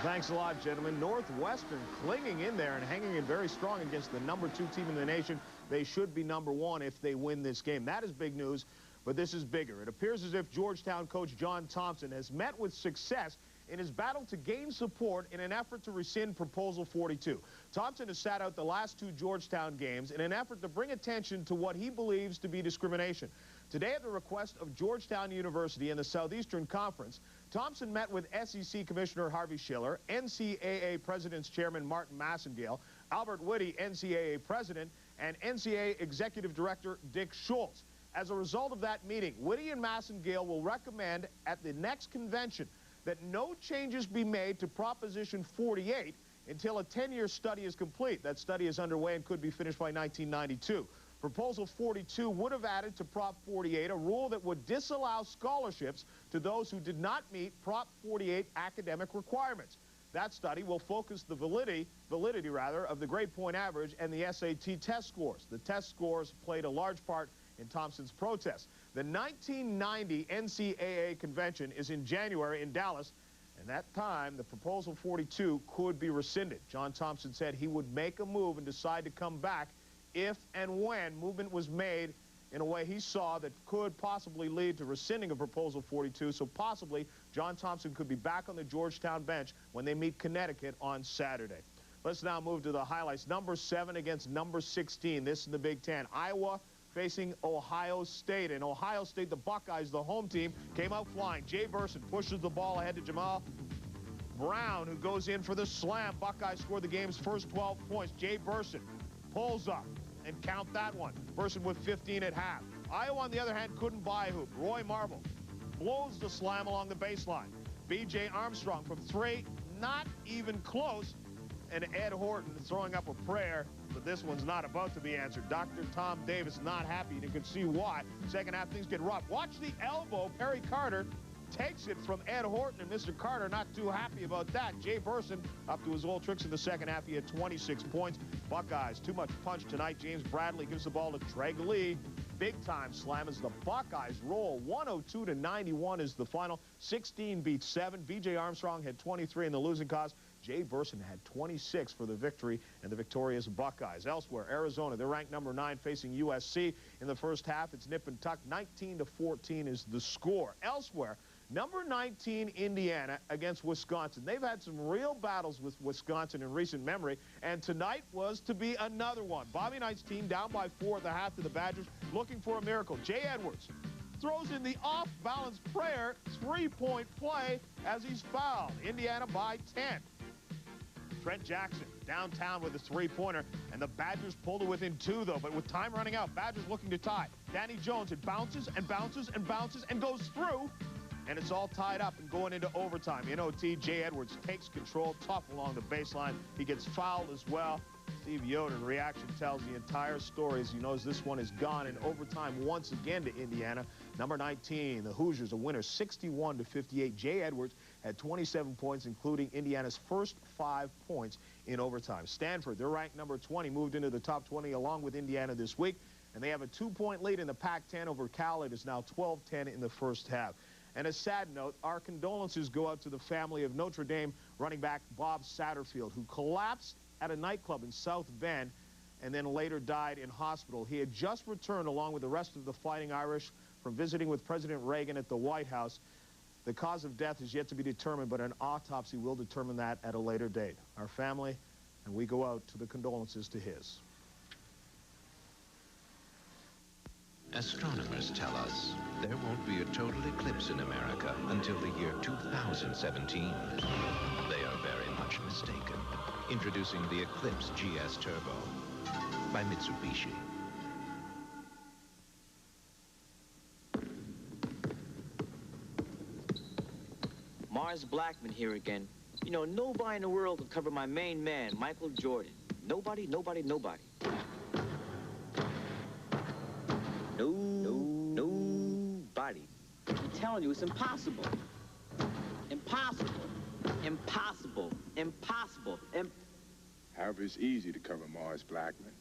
Thanks a lot, gentlemen. Northwestern clinging in there and hanging in very strong against the #2 team in the nation. They should be #1 if they win this game. That is big news, but this is bigger. It appears as if Georgetown coach John Thompson has met with success in his battle to gain support in an effort to rescind Proposal 42. Thompson has sat out the last 2 Georgetown games in an effort to bring attention to what he believes to be discrimination. Today, at the request of Georgetown University and the Southeastern Conference, Thompson met with SEC Commissioner Harvey Schiller, NCAA President's Chairman Martin Massengale, Albert Whitty, NCAA President, and NCAA Executive Director Dick Schultz. As a result of that meeting, Whitty and Massengale will recommend at the next convention that no changes be made to Proposition 48 until a 10-year study is complete. That study is underway and could be finished by 1992. Proposal 42 would have added to Prop 48 a rule that would disallow scholarships to those who did not meet Prop 48 academic requirements. That study will focus the validity of the grade point average and the SAT test scores. The test scores played a large part in Thompson's protest. The 1990 NCAA convention is in January in Dallas, and that time, the Proposal 42 could be rescinded. John Thompson said he would make a move and decide to come back if and when movement was made in a way he saw that could possibly lead to rescinding of Proposal 42, so possibly John Thompson could be back on the Georgetown bench when they meet Connecticut on Saturday. Let's now move to the highlights. Number 7 against number 16. This in the Big Ten. Iowa facing Ohio State. And Ohio State, the Buckeyes, the home team, came out flying. Jay Burson pushes the ball ahead to Jamal Brown, who goes in for the slam. Buckeyes scored the game's first 12 points. Jay Burson pulls up, and count that one. Burson with 15 at half. Iowa, on the other hand, couldn't buy a hoop. Roy Marble blows the slam along the baseline. B.J. Armstrong from 3, not even close. And Ed Horton throwing up a prayer, but this one's not about to be answered. Dr. Tom Davis not happy, and you can see why. Second half, things get rough. Watch the elbow. Perry Carter takes it from Ed Horton, and Mr. Carter not too happy about that. Jay Burson up to his old tricks in the second half. He had 26 points. Buckeyes, too much punch tonight. James Bradley gives the ball to Treg Lee. Big-time slam as the Buckeyes roll. 102-91 is the final. 16 beats 7. B.J. Armstrong had 23 in the losing cause. Jay Burson had 26 for the victory and the victorious Buckeyes. Elsewhere, Arizona, they're ranked number 9 facing USC in the first half. It's nip and tuck. 19-14 is the score. Elsewhere, number 19, Indiana against Wisconsin. They've had some real battles with Wisconsin in recent memory, and tonight was to be another one. Bobby Knight's team down by 4 at the half to the Badgers, looking for a miracle. Jay Edwards throws in the off-balance prayer, 3-point play as he's fouled. Indiana by 10. Trent Jackson downtown with a 3-pointer, and the Badgers pulled it within 2, though. But with time running out, Badgers looking to tie. Danny Jones, it bounces and bounces and bounces and goes through, and it's all tied up and going into overtime. In OT, Jay Edwards takes control, tough along the baseline. He gets fouled as well. Steve Yoder, reaction tells the entire story as he knows this one is gone in overtime once again to Indiana. Number 19, the Hoosiers, a winner 61-58. Jay Edwards had 27 points, including Indiana's first 5 points in overtime. Stanford, they're ranked number 20, moved into the top 20 along with Indiana this week, and they have a 2-point lead in the Pac-10 over Cal. It is now 12-10 in the first half. And a sad note, our condolences go out to the family of Notre Dame running back Bob Satterfield, who collapsed at a nightclub in South Bend and then later died in hospital. He had just returned along with the rest of the Fighting Irish from visiting with President Reagan at the White House. The cause of death is yet to be determined, but an autopsy will determine that at a later date. Our family, and we go out to the condolences to his. Astronomers tell us there won't be a total eclipse in America until the year 2017. They are very much mistaken. Introducing the Eclipse GS Turbo by Mitsubishi. Mars Blackman here again. You know, nobody in the world can cover my main man, Michael Jordan. Nobody, nobody, nobody. Nobody. I'm telling you, it's impossible. Impossible. Impossible. Impossible. However, it's easy to cover Mars Blackman.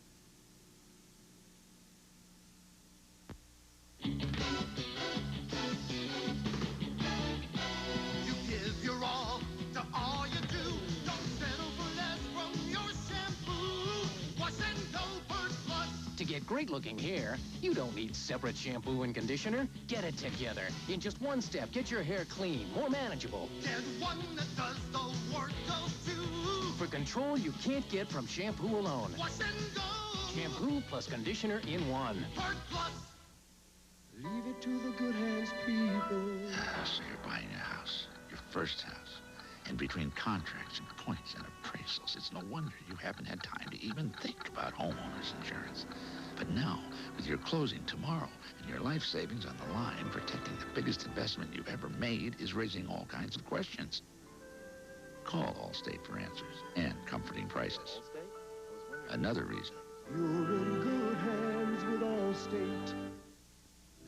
You give your all to all you do. Don't settle for less from your shampoo. Wash and go First Plus. To get get great-looking hair, you don't need separate shampoo and conditioner. Get it together. In just one step, get your hair clean, more manageable. There's one that does the work, those two. For control you can't get from shampoo alone. Wash and go. Shampoo plus conditioner in one. Hard plus. Leave it to the good hands, people. So you're buying a house, your first house. And between contracts and points and appraisals, it's no wonder you haven't had time to even think about homeowners insurance. But now, with your closing tomorrow and your life savings on the line, protecting the biggest investment you've ever made is raising all kinds of questions. Call Allstate for answers and comforting prices. Another reason. You're in good hands with Allstate.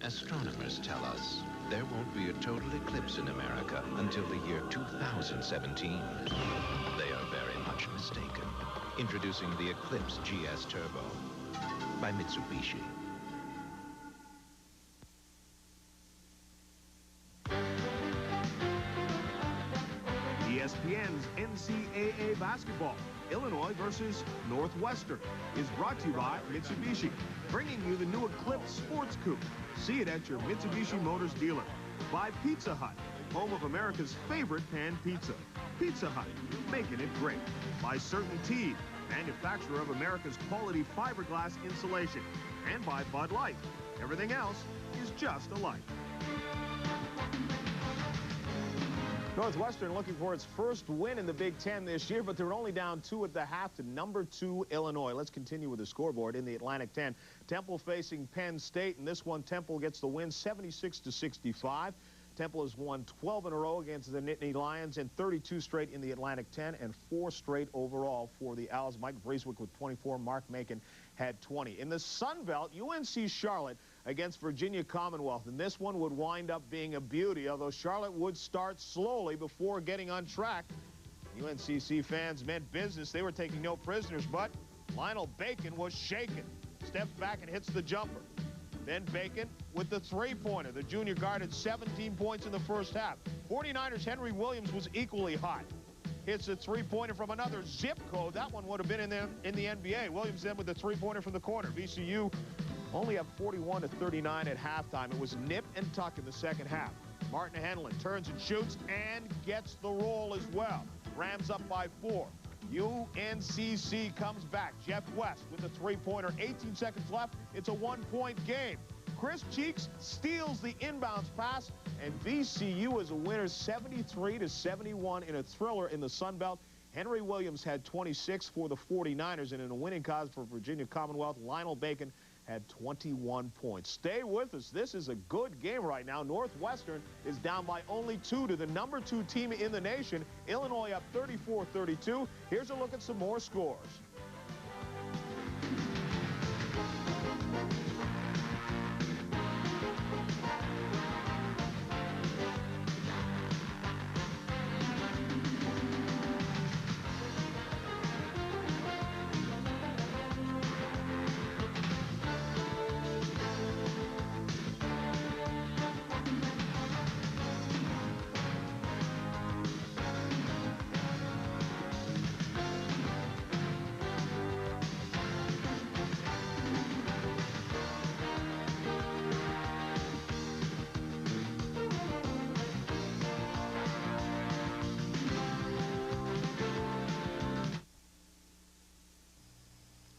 Astronomers tell us there won't be a total eclipse in America until the year 2017. They are very much mistaken. Introducing the Eclipse GS Turbo by Mitsubishi. ESPN's NCAA basketball, Illinois versus Northwestern, is brought to you by Mitsubishi, bringing you the new Eclipse Sports Coupe. See it at your Mitsubishi Motors dealer. By Pizza Hut, home of America's favorite pan pizza. Pizza Hut, making it great. By CertainTeed, manufacturer of America's quality fiberglass insulation. And by Bud Light. Everything else is just a light. Northwestern looking for its first win in the Big Ten this year, but they're only down 2 at the half to number 2 Illinois. Let's continue with the scoreboard in the Atlantic 10. Temple facing Penn State, and this one Temple gets the win 76-65. Temple has won 12 in a row against the Nittany Lions and 32 straight in the Atlantic 10 and 4 straight overall for the Owls. Mike Vreeswijk with 24. Mark Macon had 20. In the Sun Belt, UNC Charlotte against Virginia Commonwealth, and this one would wind up being a beauty, although Charlotte would start slowly before getting on track. UNCC fans meant business. They were taking no prisoners, but Lionel Bacon was shaken. Steps back and hits the jumper. Then Bacon with the three-pointer. The junior guard had 17 points in the first half. 49ers' Henry Williams was equally hot. Hits a three-pointer from another zip code. That one would have been in the NBA. Williams then with the three-pointer from the corner. VCU only up 41-39 at halftime. It was nip and tuck in the second half. Martin Henlon turns and shoots and gets the roll as well. Rams up by 4. UNCC comes back. Jeff West with the three-pointer. 18 seconds left. It's a one-point game. Chris Cheeks steals the inbounds pass, and VCU is a winner 73-71 in a thriller in the Sun Belt. Henry Williams had 26 for the 49ers, and in a winning cause for Virginia Commonwealth, Lionel Bacon had 21 points. Stay with us. This is a good game right now. Northwestern is down by only 2 to the number 2 team in the nation. Illinois up 34-32. Here's a look at some more scores.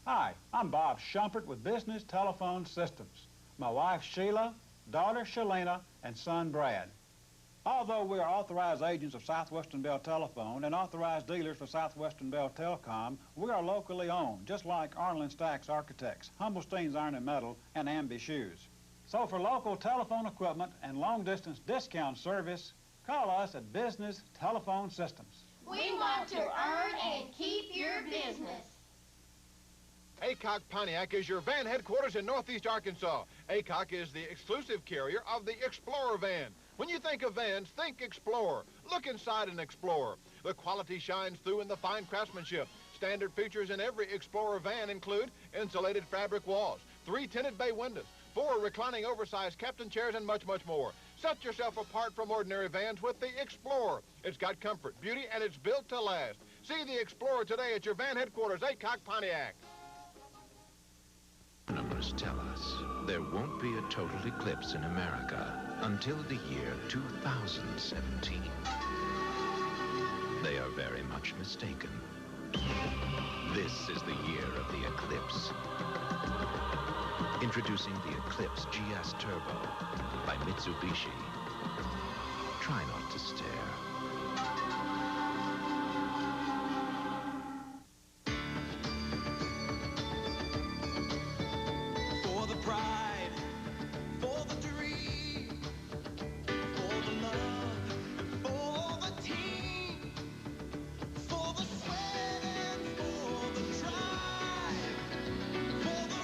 Hi, I'm Bob Shumpert with Business Telephone Systems. My wife Sheila, daughter Shalena, and son Brad. Although we are authorized agents of Southwestern Bell Telephone and authorized dealers for Southwestern Bell Telecom, we are locally owned, just like Arnold and Stacks Architects, Humblestein's Iron and Metal, and Amby Shoes. So for local telephone equipment and long-distance discount service, call us at Business Telephone Systems. We want to earn and keep your business. Aycock Pontiac is your van headquarters in Northeast Arkansas. Aycock is the exclusive carrier of the Explorer van. When you think of vans, think Explorer. Look inside an Explorer. The quality shines through in the fine craftsmanship. Standard features in every Explorer van include insulated fabric walls, 3 tinted bay windows, 4 reclining oversized captain chairs, and much, much more. Set yourself apart from ordinary vans with the Explorer. It's got comfort, beauty, and it's built to last. See the Explorer today at your van headquarters, Aycock Pontiac. Number experts tell us there won't be a total eclipse in America until the year 2017. They are very much mistaken. This is the year of the eclipse. Introducing the Eclipse GS Turbo by Mitsubishi. Try not to stare. For the pride, for the dream, for the love, for the team, for the sweat and for the drive, for the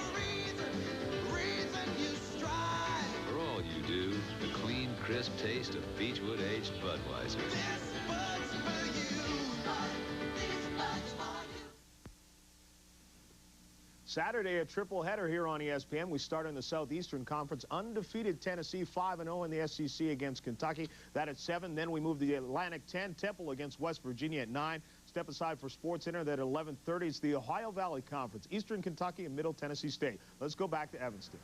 reason you strive. For all you do, the clean, crisp taste of Beechwood aged Budweiser. This Bud's for you. This Bud's for you. Saturday, a triple header here on ESPN. We start in the Southeastern Conference. Undefeated Tennessee, 5-0 in the SEC against Kentucky. That at 7. Then we move to the Atlantic 10. Temple against West Virginia at 9. Step aside for Sports Center. That at 11:30. It's the Ohio Valley Conference. Eastern Kentucky and Middle Tennessee State. Let's go back to Evanston.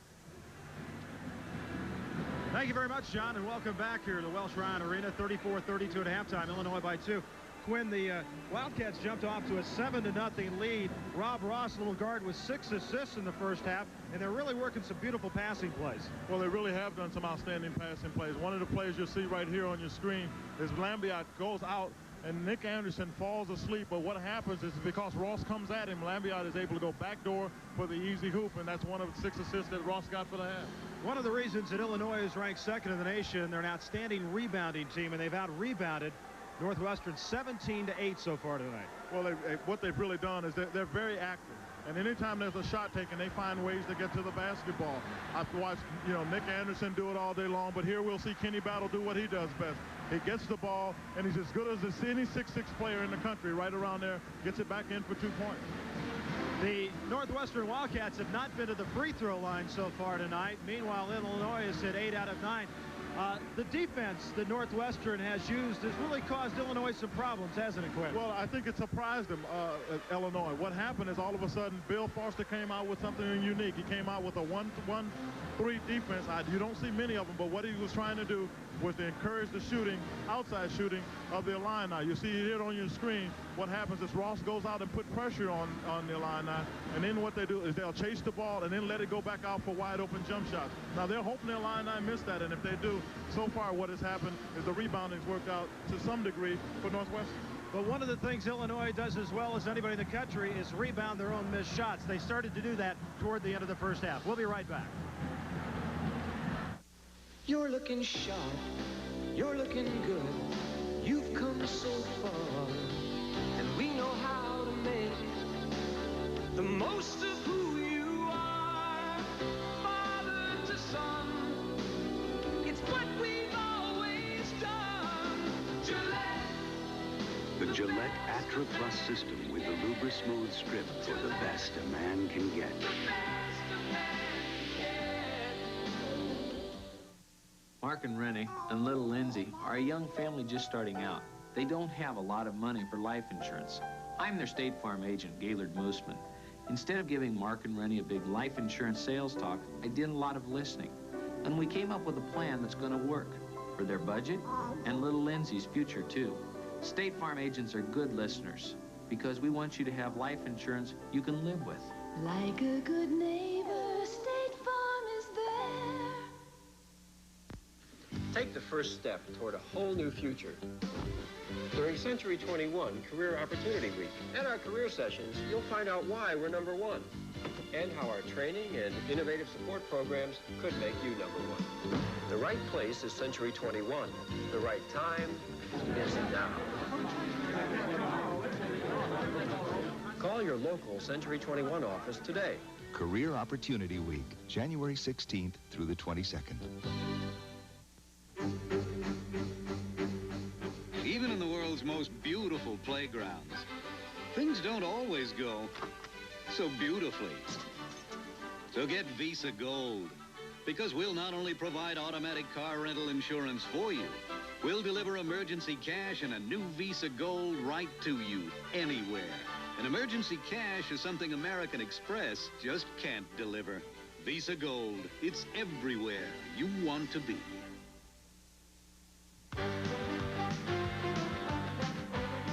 Thank you very much, John, and welcome back here to the Welsh Ryan Arena. 34-32 at halftime. Illinois by 2. Quinn, the Wildcats jumped off to a 7-0 lead. Rob Ross, little guard, with 6 assists in the first half, and they're really working some beautiful passing plays. Well, they really have done some outstanding passing plays. One of the plays you'll see right here on your screen is Lambiot goes out and Nick Anderson falls asleep, but what happens is because Ross comes at him, Lambiot is able to go backdoor for the easy hoop, and that's one of the 6 assists that Ross got for the half. One of the reasons that Illinois is ranked 2nd in the nation, they're an outstanding rebounding team, and they've out-rebounded Northwestern 17-8 so far tonight. Well, what they've really done is they're very active. And anytime there's a shot taken, they find ways to get to the basketball. I've watched, Nick Anderson do it all day long, but here we'll see Kenny Battle do what he does best. He gets the ball, and he's as good as any 6'6" player in the country right around there. Gets it back in for 2 points. The Northwestern Wildcats have not been to the free throw line so far tonight. Meanwhile, Illinois has hit 8 out of 9. The defense that Northwestern has used has really caused Illinois some problems, hasn't it, Quinn? Well, I think it surprised them, Illinois. What happened is all of a sudden Bill Foster came out with something unique. He came out with a 1-1-3 defense. You don't see many of them, but what he was trying to do was to encourage the shooting, outside shooting of the Illini. You see it on your screen. What happens is Ross goes out and put pressure on the Illini, and then what they do is they'll chase the ball and then let it go back out for wide open jump shots. Now they're hoping the Illini miss that, and if they do, so far what has happened is the rebounding's worked out to some degree for Northwestern. But one of the things Illinois does as well as anybody in the country is rebound their own missed shots. They started to do that toward the end of the first half. We'll be right back. You're looking sharp, you're looking good, you've come so far, and we know how to make the most of who you are. Father to son, it's what we've always done. Gillette. The Gillette Atra Plus system with the Lubra Smooth Strip for the best a man can get. Mark and Rennie and little Lindsay are a young family just starting out. They don't have a lot of money for life insurance. I'm their State Farm agent, Gaylord Moosman. Instead of giving Mark and Rennie a big life insurance sales talk, I did a lot of listening. And we came up with a plan that's going to work for their budget and little Lindsay's future, too. State Farm agents are good listeners because we want you to have life insurance you can live with. Like a good neighbor, State Farm is there. Take the first step toward a whole new future. During Century 21 Career Opportunity Week, at our career sessions, you'll find out why we're #1 and how our training and innovative support programs could make you #1. The right place is Century 21. The right time is now. Call your local Century 21 office today. Career Opportunity Week, January 16th through the 22nd. Even in the world's most beautiful playgrounds, things don't always go so beautifully. So get Visa Gold, because we'll not only provide automatic car rental insurance for you, we'll deliver emergency cash and a new Visa Gold right to you, anywhere. And emergency cash is something American Express just can't deliver. Visa Gold. It's everywhere you want to be.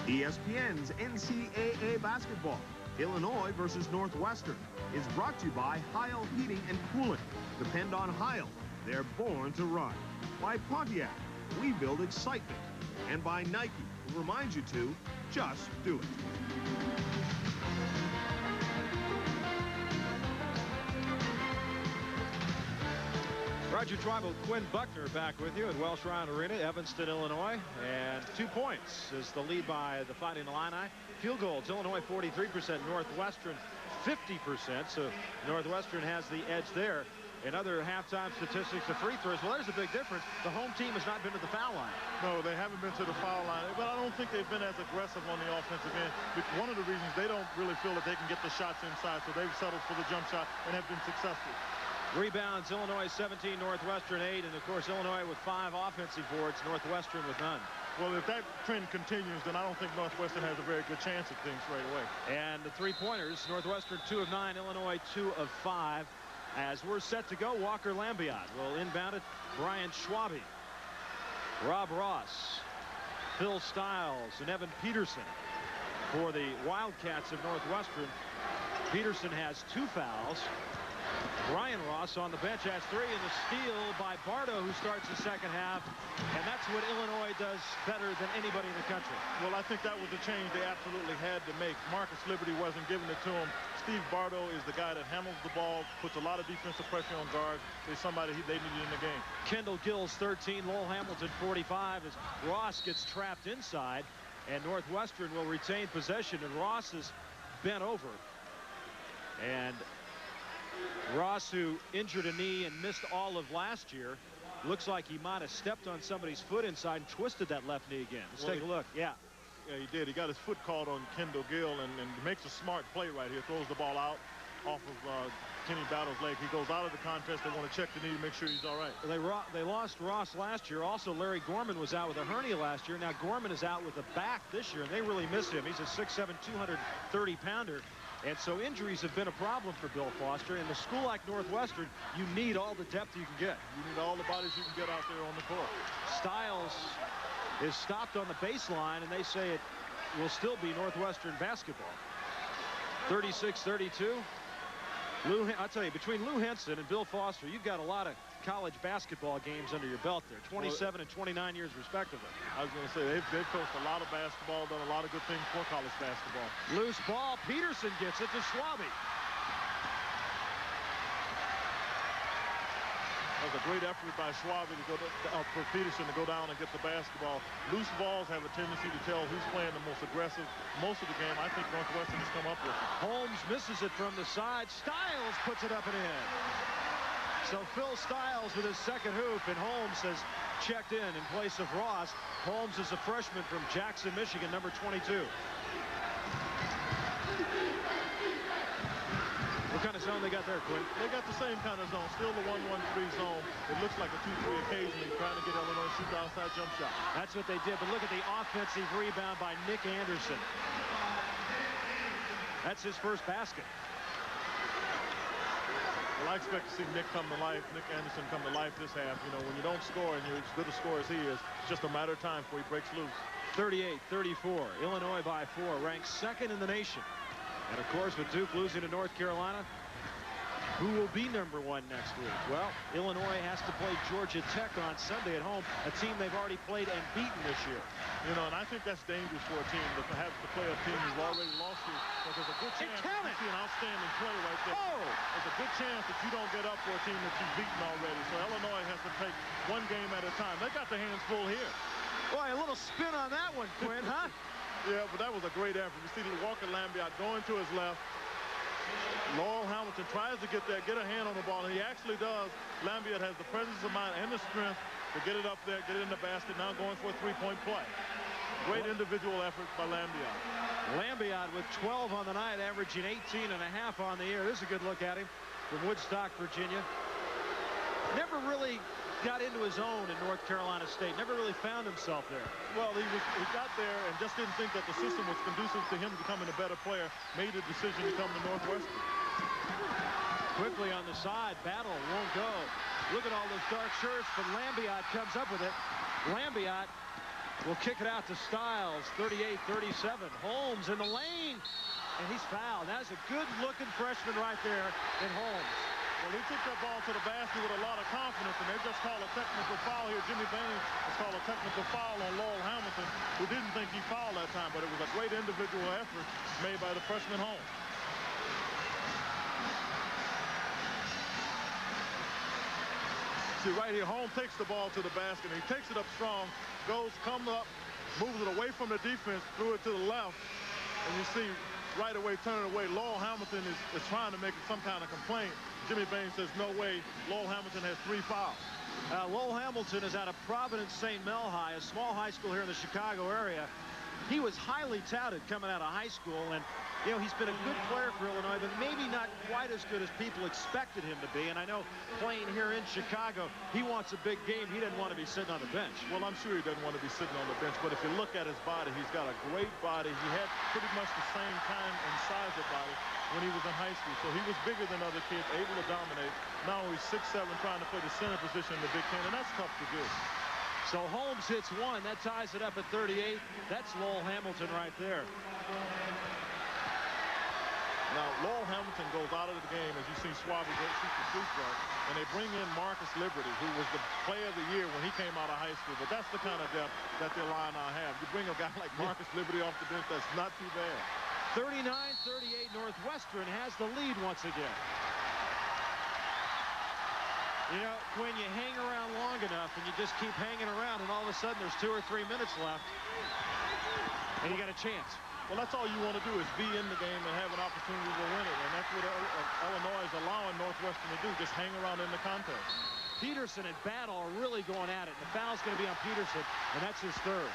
ESPN's NCAA basketball, Illinois versus Northwestern, is brought to you by Heil Heating and Cooling. Depend on Heil. They're born to run. By Pontiac. We build excitement. And by Nike, who reminds you to just do it. Roger Tribal, Quinn Buckner back with you at Welsh Ryan Arena, Evanston, Illinois. And 2 points is the lead by the Fighting Illini. Field goals, Illinois 43%, Northwestern 50%. So Northwestern has the edge there. In other halftime statistics of free throws, well, there's a big difference. The home team has not been to the foul line. No, they haven't been to the foul line, but I don't think they've been as aggressive on the offensive end. One of the reasons they don't really feel that they can get the shots inside, so they've settled for the jump shot and have been successful. Rebounds, Illinois 17, Northwestern 8, and of course Illinois with 5 offensive boards, Northwestern with none. Well, if that trend continues, then I don't think Northwestern has a very good chance at things right away. And the three-pointers, Northwestern 2 of 9, Illinois 2 of 5. As we're set to go, Walker Lambiot will inbound it. Brian Schwabe, Rob Ross, Phil Stiles, and Evan Peterson for the Wildcats of Northwestern. Peterson has 2 fouls. Brian Ross on the bench has 3, and the steal by Bardo, who starts the second half. And that's what Illinois does better than anybody in the country. Well, I think that was the change they absolutely had to make. Marcus Liberty wasn't giving it to him. Steve Bardo is the guy that handles the ball, puts a lot of defensive pressure on guards. There's somebody they needed in the game. Kendall Gills 13, Lowell Hamilton 45 as Ross gets trapped inside, and Northwestern will retain possession, and Ross is bent over. And Ross, who injured a knee and missed all of last year, looks like he might have stepped on somebody's foot inside and twisted that left knee again. Let's take a look. Yeah, he did. He got his foot caught on Kendall Gill and makes a smart play right here. Throws the ball out off of Kenny Battle's leg. He goes out of the contest. They want to check the knee to make sure he's all right. They lost Ross last year. Also, Larry Gorman was out with a hernia last year. Now Gorman is out with a back this year, and they really miss him. He's a 6'7", 230-pounder. And so injuries have been a problem for Bill Foster. In a school like Northwestern, you need all the depth you can get. You need all the bodies you can get out there on the court. Stiles is stopped on the baseline, and they say it will still be Northwestern basketball. 36-32. I'll tell you, between Lou Henson and Bill Foster, you've got a lot of college basketball games under your belt there, 27 and 29 years respectively. I was going to say, they've coached a lot of basketball, done a lot of good things for college basketball. Loose ball, Peterson gets it to Schwabe. That was a great effort by Schwabe to go for Peterson to go down and get the basketball. Loose balls have a tendency to tell who's playing the most aggressive. Most of the game, I think Northwestern has come up with it. Holmes misses it from the side. Stiles puts it up and in. So Phil Stiles with his second hoop, and Holmes has checked in place of Ross. Holmes is a freshman from Jackson, Michigan, number 22. What kind of zone they got there, Quinn? They got the same kind of zone, still the 1-1-3 zone. It looks like a 2-3 occasionally, trying to get Illinois to shoot the outside jump shot. That's what they did, but look at the offensive rebound by Nick Anderson. That's his first basket. Well, I expect to see Nick Anderson come to life this half. You know, when you don't score and you're as good a scorer as he is, it's just a matter of time before he breaks loose. 38-34, Illinois by 4, ranked second in the nation. And of course, with Duke losing to North Carolina, who will be number 1 next week? Well, Illinois has to play Georgia Tech on Sunday at home, a team they've already played and beaten this year. You know, and I think that's dangerous for a team to have to play a team who's already lost to, because there's a good chance you see an outstanding play right there. There's a good chance that you don't get up for a team that you've beaten already. So Illinois has to take one game at a time. They got their hands full here. Boy, a little spin on that one, Quinn, huh? Yeah, but that was a great effort. You see Walker Lambiot going to his left. Lowell Hamilton tries to get a hand on the ball, and he actually does. Lambiot has the presence of mind and the strength to get it up there, get it in the basket, now going for a three-point play. Great individual effort by Lambiot. Lambiot with 12 on the night, averaging 18.5 on the year. This is a good look at him from Woodstock, Virginia. Never really got into his own in North Carolina State. Never really found himself there. Well, he got there and just didn't think that the system was conducive to him becoming a better player. Made the decision to come to Northwestern. Quickly on the side, Battle won't go. Look at all those dark shirts, but Lambiot comes up with it. Lambiot will kick it out to Stiles, 38-37. Holmes in the lane, and he's fouled. That is a good-looking freshman right there in Holmes. Well, he took that ball to the basket with a lot of confidence, and they just called a technical foul here. Jimmy Baines has called a technical foul on Lowell Hamilton, who didn't think he fouled that time, but it was a great individual effort made by the freshman Holmes. See, right here, Holmes takes the ball to the basket, and he takes it up strong, comes up, moves it away from the defense, threw it to the left, and you see right away, turning away. Lowell Hamilton is trying to make some kind of complaint. Jimmy Baines says, no way. Lowell Hamilton has 3 fouls. Lowell Hamilton is out of Providence St. Mel High, a small high school here in the Chicago area. He was highly touted coming out of high school, and you know, he's been a good player for Illinois, but maybe not quite as good as people expected him to be. And I know playing here in Chicago, he wants a big game. He doesn't want to be sitting on the bench. Well, I'm sure he doesn't want to be sitting on the bench, but if you look at his body, he's got a great body. He had pretty much the same time and size of body when he was in high school. So he was bigger than other kids, able to dominate. Now he's 6'7", trying to play the center position in the Big Ten, and that's tough to do. So Holmes hits one. That ties it up at 38. That's Lowell Hamilton right there. Now, Lowell Hamilton goes out of the game as you see Schwabe shoot the free throw, and they bring in Marcus Liberty, who was the player of the year when he came out of high school. But that's the kind of depth that their line now have. You bring a guy like Marcus Liberty off the bench, that's not too bad. 39-38, Northwestern has the lead once again. You know, when you hang around long enough and you just keep hanging around, and all of a sudden there's 2 or 3 minutes left, and you got a chance. Well, that's all you want to do is be in the game and have an opportunity to win it. And that's what Illinois is allowing Northwestern to do, just hang around in the contest. Peterson and Battle are really going at it. The foul's going to be on Peterson, and that's his 3rd.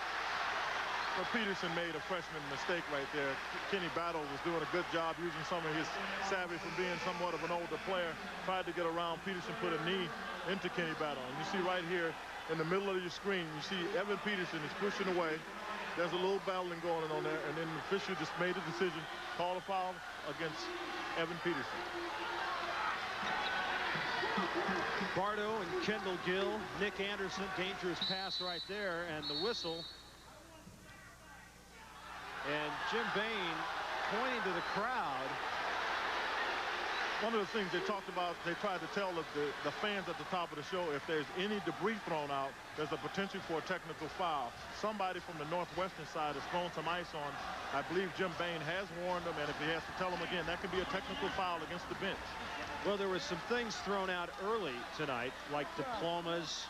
Well, Peterson made a freshman mistake right there. Kenny Battle was doing a good job using some of his savvy from being somewhat of an older player. Tried to get around. Peterson put a knee into Kenny Battle. And you see right here in the middle of your screen, you see Evan Peterson is pushing away. There's a little battling going on there, and then the official just made a decision, call a foul against Evan Peterson. Bardo and Kendall Gill, Nick Anderson, dangerous pass right there, and the whistle. And Jim Bain pointing to the crowd. One of the things they talked about, they tried to tell the fans at the top of the show, if there's any debris thrown out, there's a potential for a technical foul. Somebody from the Northwestern side has thrown some ice on. I believe Jim Bain has warned them, and if he has to tell them again, that could be a technical foul against the bench. Well, there was some things thrown out early tonight, like diplomas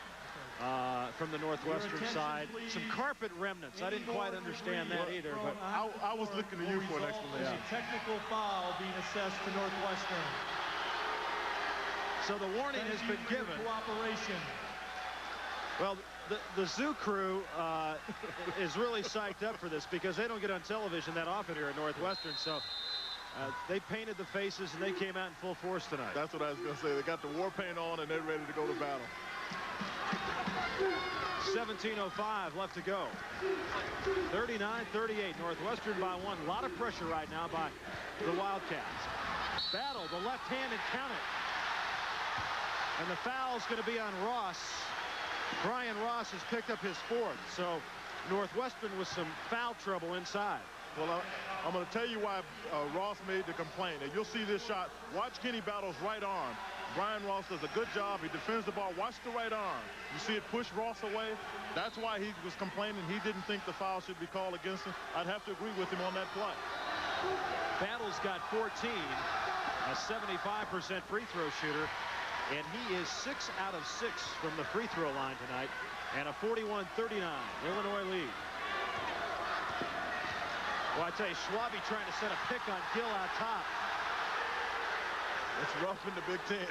from the Northwestern side. Some carpet remnants. I didn't quite understand that either. But I was looking to you for an explanation. A technical foul being assessed to Northwestern. So the warning has been given. Cooperation. Well, the zoo crew is really psyched up for this because they don't get on television that often here at Northwestern. So they painted the faces and they came out in full force tonight. That's what I was going to say. They got the war paint on and they're ready to go to battle. 17:05 left to go. 39-38, Northwestern by 1. A lot of pressure right now by the Wildcats. Battle, the left hand, and count it. And the foul's going to be on Ross. Brian Ross has picked up his 4th. So Northwestern with some foul trouble inside. Well, I'm going to tell you why Ross made the complaint. And you'll see this shot. Watch Kenny Battle's right arm. Brian Ross does a good job. He defends the ball. Watch the right arm. You see it push Ross away. That's why he was complaining. He didn't think the foul should be called against him. I'd have to agree with him on that play. Battle's got 14, a 75% free throw shooter, and he is 6 out of 6 from the free throw line tonight, and a 41-39 Illinois lead. Well, I tell you, Schwabe trying to set a pick on Gill out top. It's rough in the Big Ten.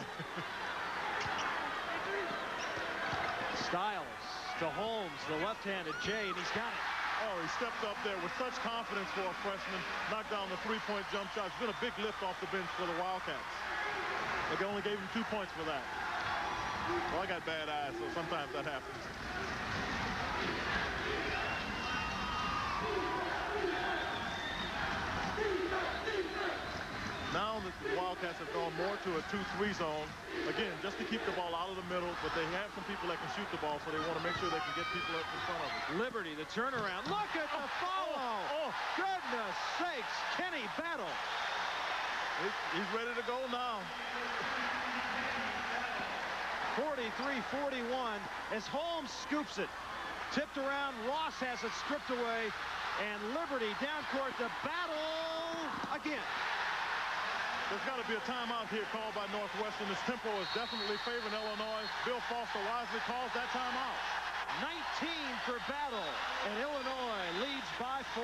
Stiles to Holmes, the left-handed Jay, and he's got it. Oh, he stepped up there with such confidence for a freshman. Knocked down the 3-point jump shot. It's been a big lift off the bench for the Wildcats. They only gave him 2 points for that. Well, I got bad eyes, so sometimes that happens. Now the Wildcats Wildcats have gone more to a 2-3 zone. Again, just to keep the ball out of the middle, but they have some people that can shoot the ball, so they want to make sure they can get people up in front of them. Liberty, the turnaround. Look at the follow. Oh, goodness sakes. Kenny Battle. He's ready to go now. 43-41 as Holmes scoops it. Tipped around. Ross has it stripped away. And Liberty down court to Battle again. There's got to be a timeout here called by Northwestern. This tempo is definitely favoring Illinois. Bill Foster wisely calls that timeout. 19 for Battle, and Illinois leads by 4.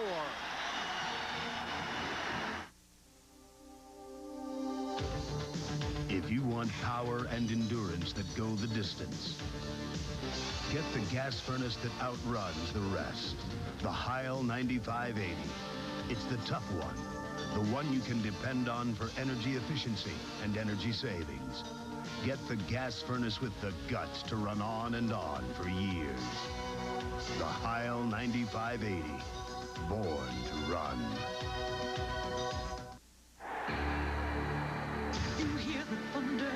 If you want power and endurance that go the distance, get the gas furnace that outruns the rest. The Heil 9580. It's the tough one. The one you can depend on for energy efficiency and energy savings. Get the gas furnace with the guts to run on and on for years. The Heil 9580. Born to run. You hear the thunder,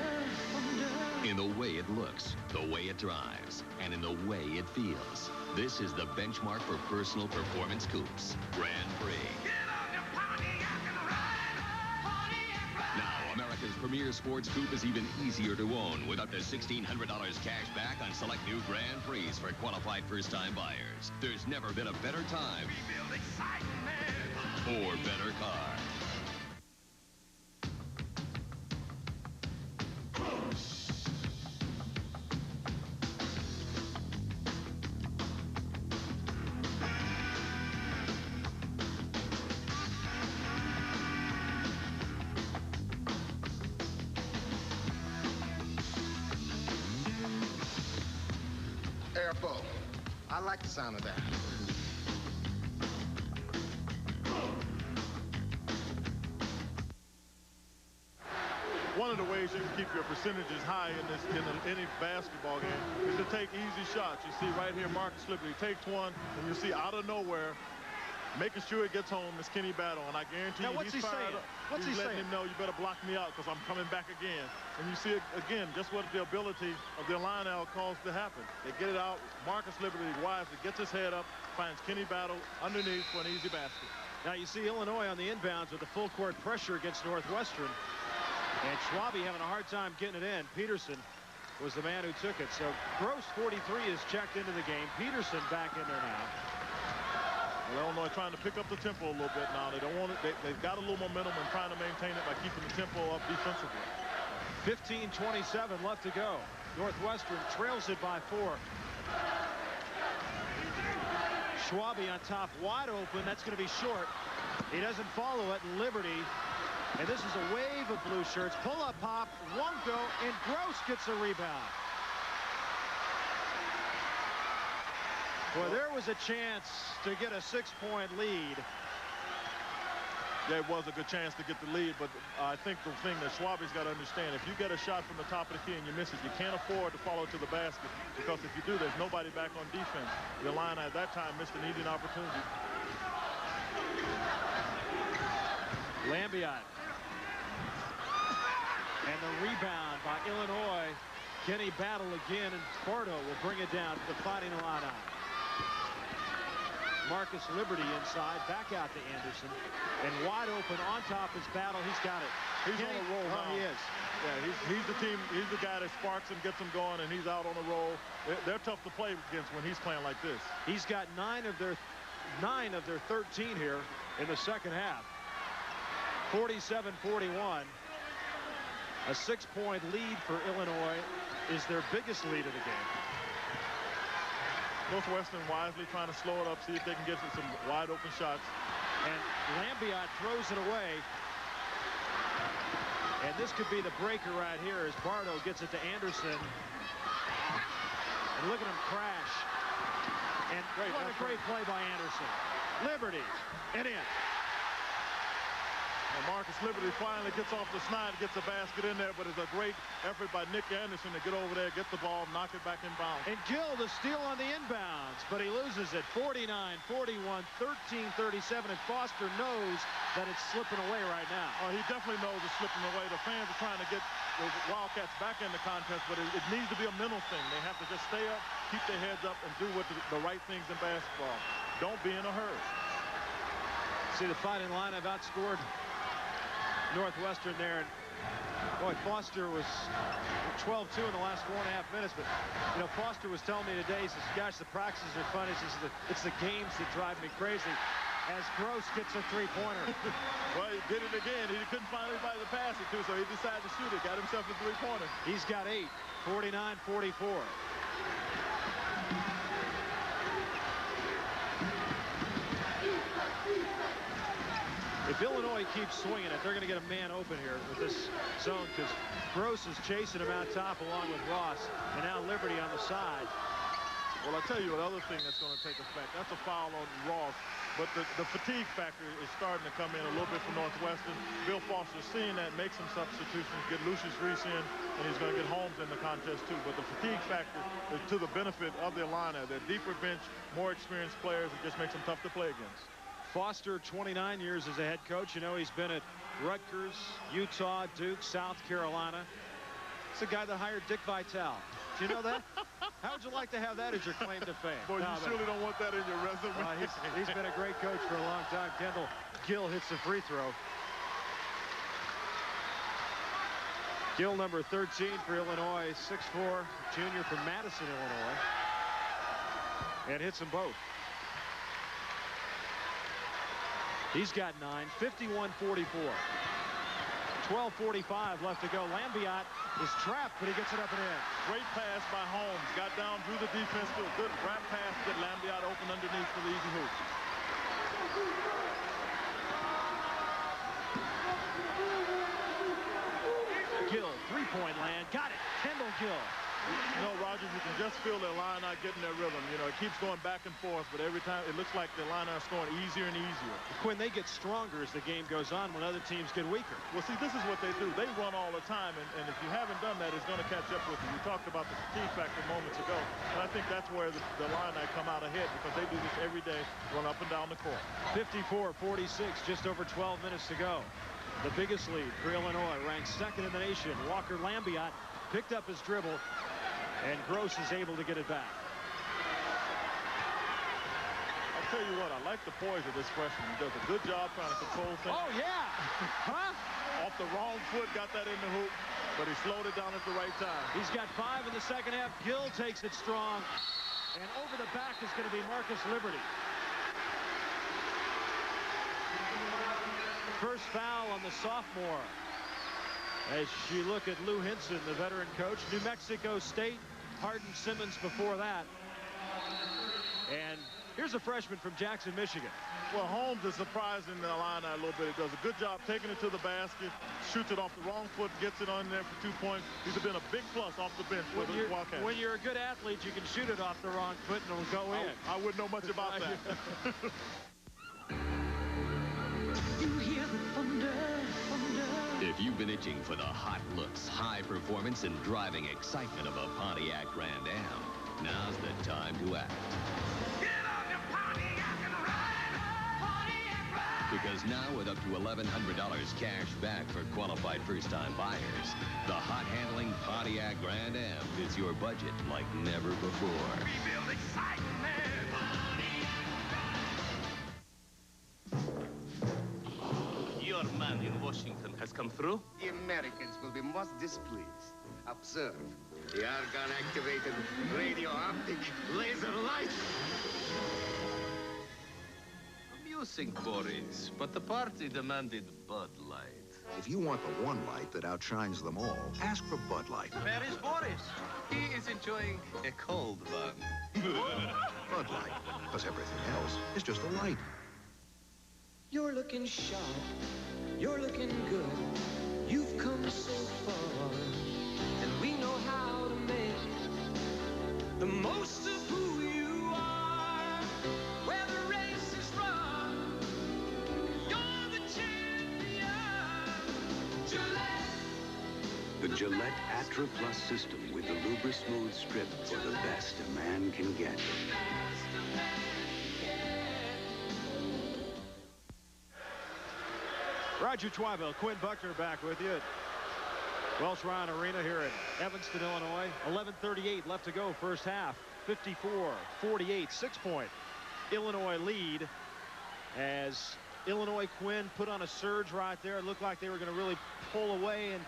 thunder. In the way it looks, the way it drives, and in the way it feels. This is the benchmark for personal performance coupes. Grand Prix. Now, America's premier sports coupe is even easier to own with up to $1,600 cash back on select new Grand Prix for qualified first-time buyers. There's never been a better time or better car. Airflow. I like the sound of that. One of the ways you can keep your percentages high in any basketball game is to take easy shots. You see right here, Marcus Liberty takes one, and you see out of nowhere, making sure it gets home is Kenny Battle, and I guarantee you he's fired up. What's he letting saying? him know you better block me out because I'm coming back again. And you see it again, just what the ability of the line out caused to happen. They get it out. Marcus Liberty wisely gets his head up, finds Kenny Battle underneath for an easy basket. Now you see Illinois on the inbounds with the full court pressure against Northwestern. And Schwabe having a hard time getting it in. Peterson was the man who took it. So Gross 43 is checked into the game. Peterson back in there now. Well, Illinois trying to pick up the tempo a little bit now. They don't want it. They've got a little momentum and trying to maintain it by keeping the tempo up defensively. 15:27 left to go. Northwestern trails it by 4. Schwabe on top, wide open. That's going to be short. He doesn't follow it. Liberty. And this is a wave of blue shirts. Pull-up pop, won't go, and Gross gets a rebound. Well, there was a chance to get a 6-point lead. Yeah, it was a good chance to get the lead, but I think the thing that Schwabe's got to understand, if you get a shot from the top of the key and you miss it, you can't afford to follow to the basket, because if you do, there's nobody back on defense. The line at that time missed an easy opportunity. Lambiot. And the rebound by Illinois. Kenny Battle again, and Bardo will bring it down to the Fighting Illini. Marcus Liberty inside, back out to Anderson, and wide open on top is Battle. He's got it. He's on a roll now. He is. Yeah, he's the team. He's the guy that sparks and gets them going, and he's out on a roll. They're tough to play against when he's playing like this. He's got 9 of their 13 here in the second half. 47-41. A 6-point lead for Illinois is their biggest lead of the game. Northwestern wisely trying to slow it up, see if they can get some wide open shots. And Lambiot throws it away. And this could be the breaker right here as Bardo gets it to Anderson. And look at him crash. And what a great play by Anderson. Liberty, and in. Marcus Liberty finally gets off the snide, gets a basket in there, but it's a great effort by Nick Anderson to get over there, get the ball, knock it back in bounds. And Gill the steal on the inbounds, but he loses it. 49-41, 13-37, and Foster knows that it's slipping away right now. Oh, he definitely knows it's slipping away. The fans are trying to get the Wildcats back in the contest, but it needs to be a mental thing. They have to just stay up, keep their heads up, and do what the right things in basketball. Don't be in a hurry. See, the fighting line have outscored Northwestern there. And boy, Foster was 12-2 in the last 4.5 minutes. But, you know, Foster was telling me today, he says, gosh, the practices are fun. He says, it's the games that drive me crazy. As Gross gets a three-pointer. Well, he did it again. He couldn't find anybody to pass it to, so he decided to shoot it. Got himself a three-pointer. He's got 8, 49-44. If Illinois keeps swinging it, they're going to get a man open here with this zone because Gross is chasing him out top along with Ross, and now Liberty on the side. Well, I'll tell you another thing that's going to take effect. That's a foul on Ross, but the fatigue factor is starting to come in a little bit for Northwestern. Bill Foster seeing that, make some substitutions, get Lucius Reese in, and he's going to get Holmes in the contest too. But the fatigue factor is to the benefit of the Illini. They're deeper bench, more experienced players. It just makes them tough to play against. Foster, 29 years as a head coach. You know, he's been at Rutgers, Utah, Duke, South Carolina. It's the guy that hired Dick Vitale. Do you know that? How would you like to have that as your claim to fame? Boy, you surely don't want that in your resume. He's been a great coach for a long time. Kendall Gill hits the free throw. Gill, number 13 for Illinois, 6'4", junior from Madison, Illinois. And hits them both. He's got 9, 51-44. 12:45 left to go. Lambiot is trapped, but he gets it up and in. Great pass by Holmes. Got down, drew the defense to a good wrap pass to get Lambiot open underneath for the easy hoop. Gill, three-point land. Got it. Kendall Gill. You know, Rogers, you can just feel the Illini getting their rhythm. You know, it keeps going back and forth, but every time it looks like the Illini are scoring easier and easier. Quinn, they get stronger as the game goes on when other teams get weaker. Well, see, this is what they do. They run all the time, and if you haven't done that, it's going to catch up with you. We talked about the fatigue factor moments ago, and I think that's where the Illini come out ahead because they do this every day, run up and down the court. 54-46, just over 12 minutes to go. The biggest lead for Illinois, ranked second in the nation. Walker Lambiot picked up his dribble, and Gross is able to get it back. I'll tell you what, I like the poise of this freshman. He does a good job trying to control things. Oh, yeah. Huh? Off the wrong foot, got that in the hoop, but he slowed it down at the right time. He's got 5 in the second half. Gill takes it strong, and over the back is going to be Marcus Liberty. First foul on the sophomore. As you look at Lou Hinson, the veteran coach, New Mexico State, Hardin Simmons before that. And here's a freshman from Jackson, Michigan. Well, Holmes is surprising the Illini a little bit. He does a good job taking it to the basket, shoots it off the wrong foot, gets it on there for 2 points. He's been a big plus off the bench for the Wildcats. When you're a good athlete, you can shoot it off the wrong foot and it'll go in. I wouldn't know much about that. You hear the thunder, thunder. If you've been itching for the hot looks, high performance, and driving excitement of a Pontiac Grand Am, now's the time to act. Get on your Pontiac and ride! Pontiac ride! Because now with up to $1,100 cash back for qualified first-time buyers, the hot-handling Pontiac Grand Am fits your budget like never before. We build excitement! Your man in Washington has come through? The Americans will be most displeased. Observe. The argon-activated radio-optic laser light. Amusing, Boris, but the party demanded Bud Light. If you want the one light that outshines them all, ask for Bud Light. Where is Boris? He is enjoying a cold one. Bud Light, because everything else is just a light. You're looking sharp. You're looking good. You've come so far. And we know how to make the most of who you are. Where the race is run, you're the champion. The Gillette Atra Plus system with the Lubra Smooth strip for the best a man can get. Roger Twyville, Quinn Buckner back with you at Welsh Ryan Arena here in Evanston, Illinois. 11:38 left to go, first half. 54-48, 6-point Illinois lead as Illinois Quinn put on a surge right there. It looked like they were going to really pull away, and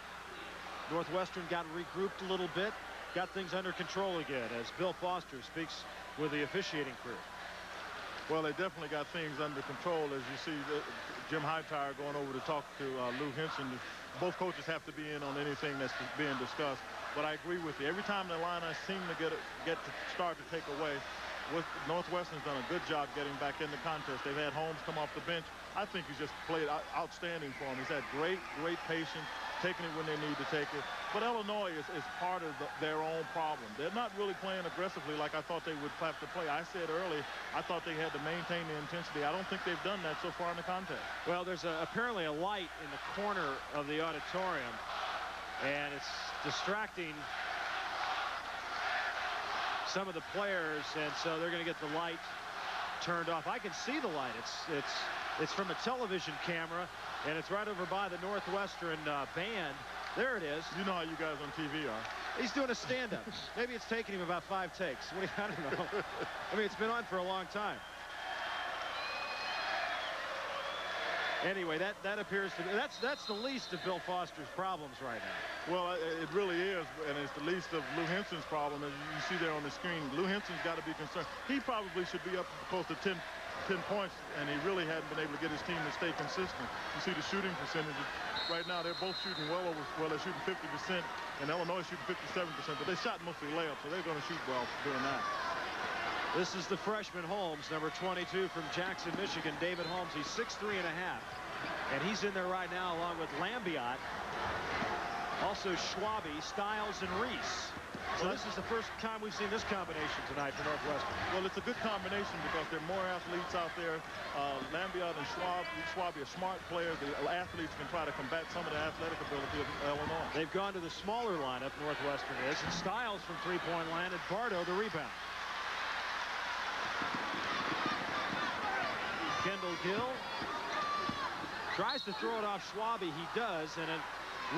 Northwestern got regrouped a little bit, got things under control again as Bill Foster speaks with the officiating crew. Well, they definitely got things under control, as you see Jim Hightower going over to talk to Lou Henson. Both coaches have to be in on anything that's being discussed. But I agree with you. Every time the Illini seem to get to start to take away, Northwestern's done a good job getting back in the contest. They've had Holmes come off the bench. I think he's just played outstanding for them. He's had great patience, taking it when they need to take it. But Illinois is part of their own problem. They're not really playing aggressively like I thought they would have to play. I said early, I thought they had to maintain the intensity. I don't think they've done that so far in the contest. Well, there's apparently a light in the corner of the auditorium, and it's distracting some of the players, and so they're going to get the light turned off. I can see the light. It's from a television camera, and it's right over by the Northwestern band. There it is. You know how you guys on TV are. He's doing a stand-up. Maybe it's taking him about 5 takes. I don't know. I mean, it's been on for a long time. Anyway, that appears to be that's the least of Bill Foster's problems right now. Well, it really is, and it's the least of Lou Henson's problem, as you see there on the screen. Lou Henson's got to be concerned. He probably should be up close to 10 points, and he really hadn't been able to get his team to stay consistent. You see the shooting percentages. Right now, they're both shooting they're shooting 50%, and Illinois shooting 57%, but they shot mostly layups, so they're going to shoot well doing that. This is the freshman Holmes, number 22 from Jackson, Michigan. David Holmes, he's 6'3.5", and he's in there right now along with Lambiot. Also Schwabe, Stiles, and Reese. So this is the first time we've seen this combination tonight for Northwestern. Well, it's a good combination because there are more athletes out there. Lambiot and Schwabe are smart players. The athletes can try to combat some of the athletic ability of Illinois. They've gone to the smaller lineup, Northwestern is, and Stiles from three-point land, and Bardo the rebound. Kendall Gill tries to throw it off Schwabe. He does, and it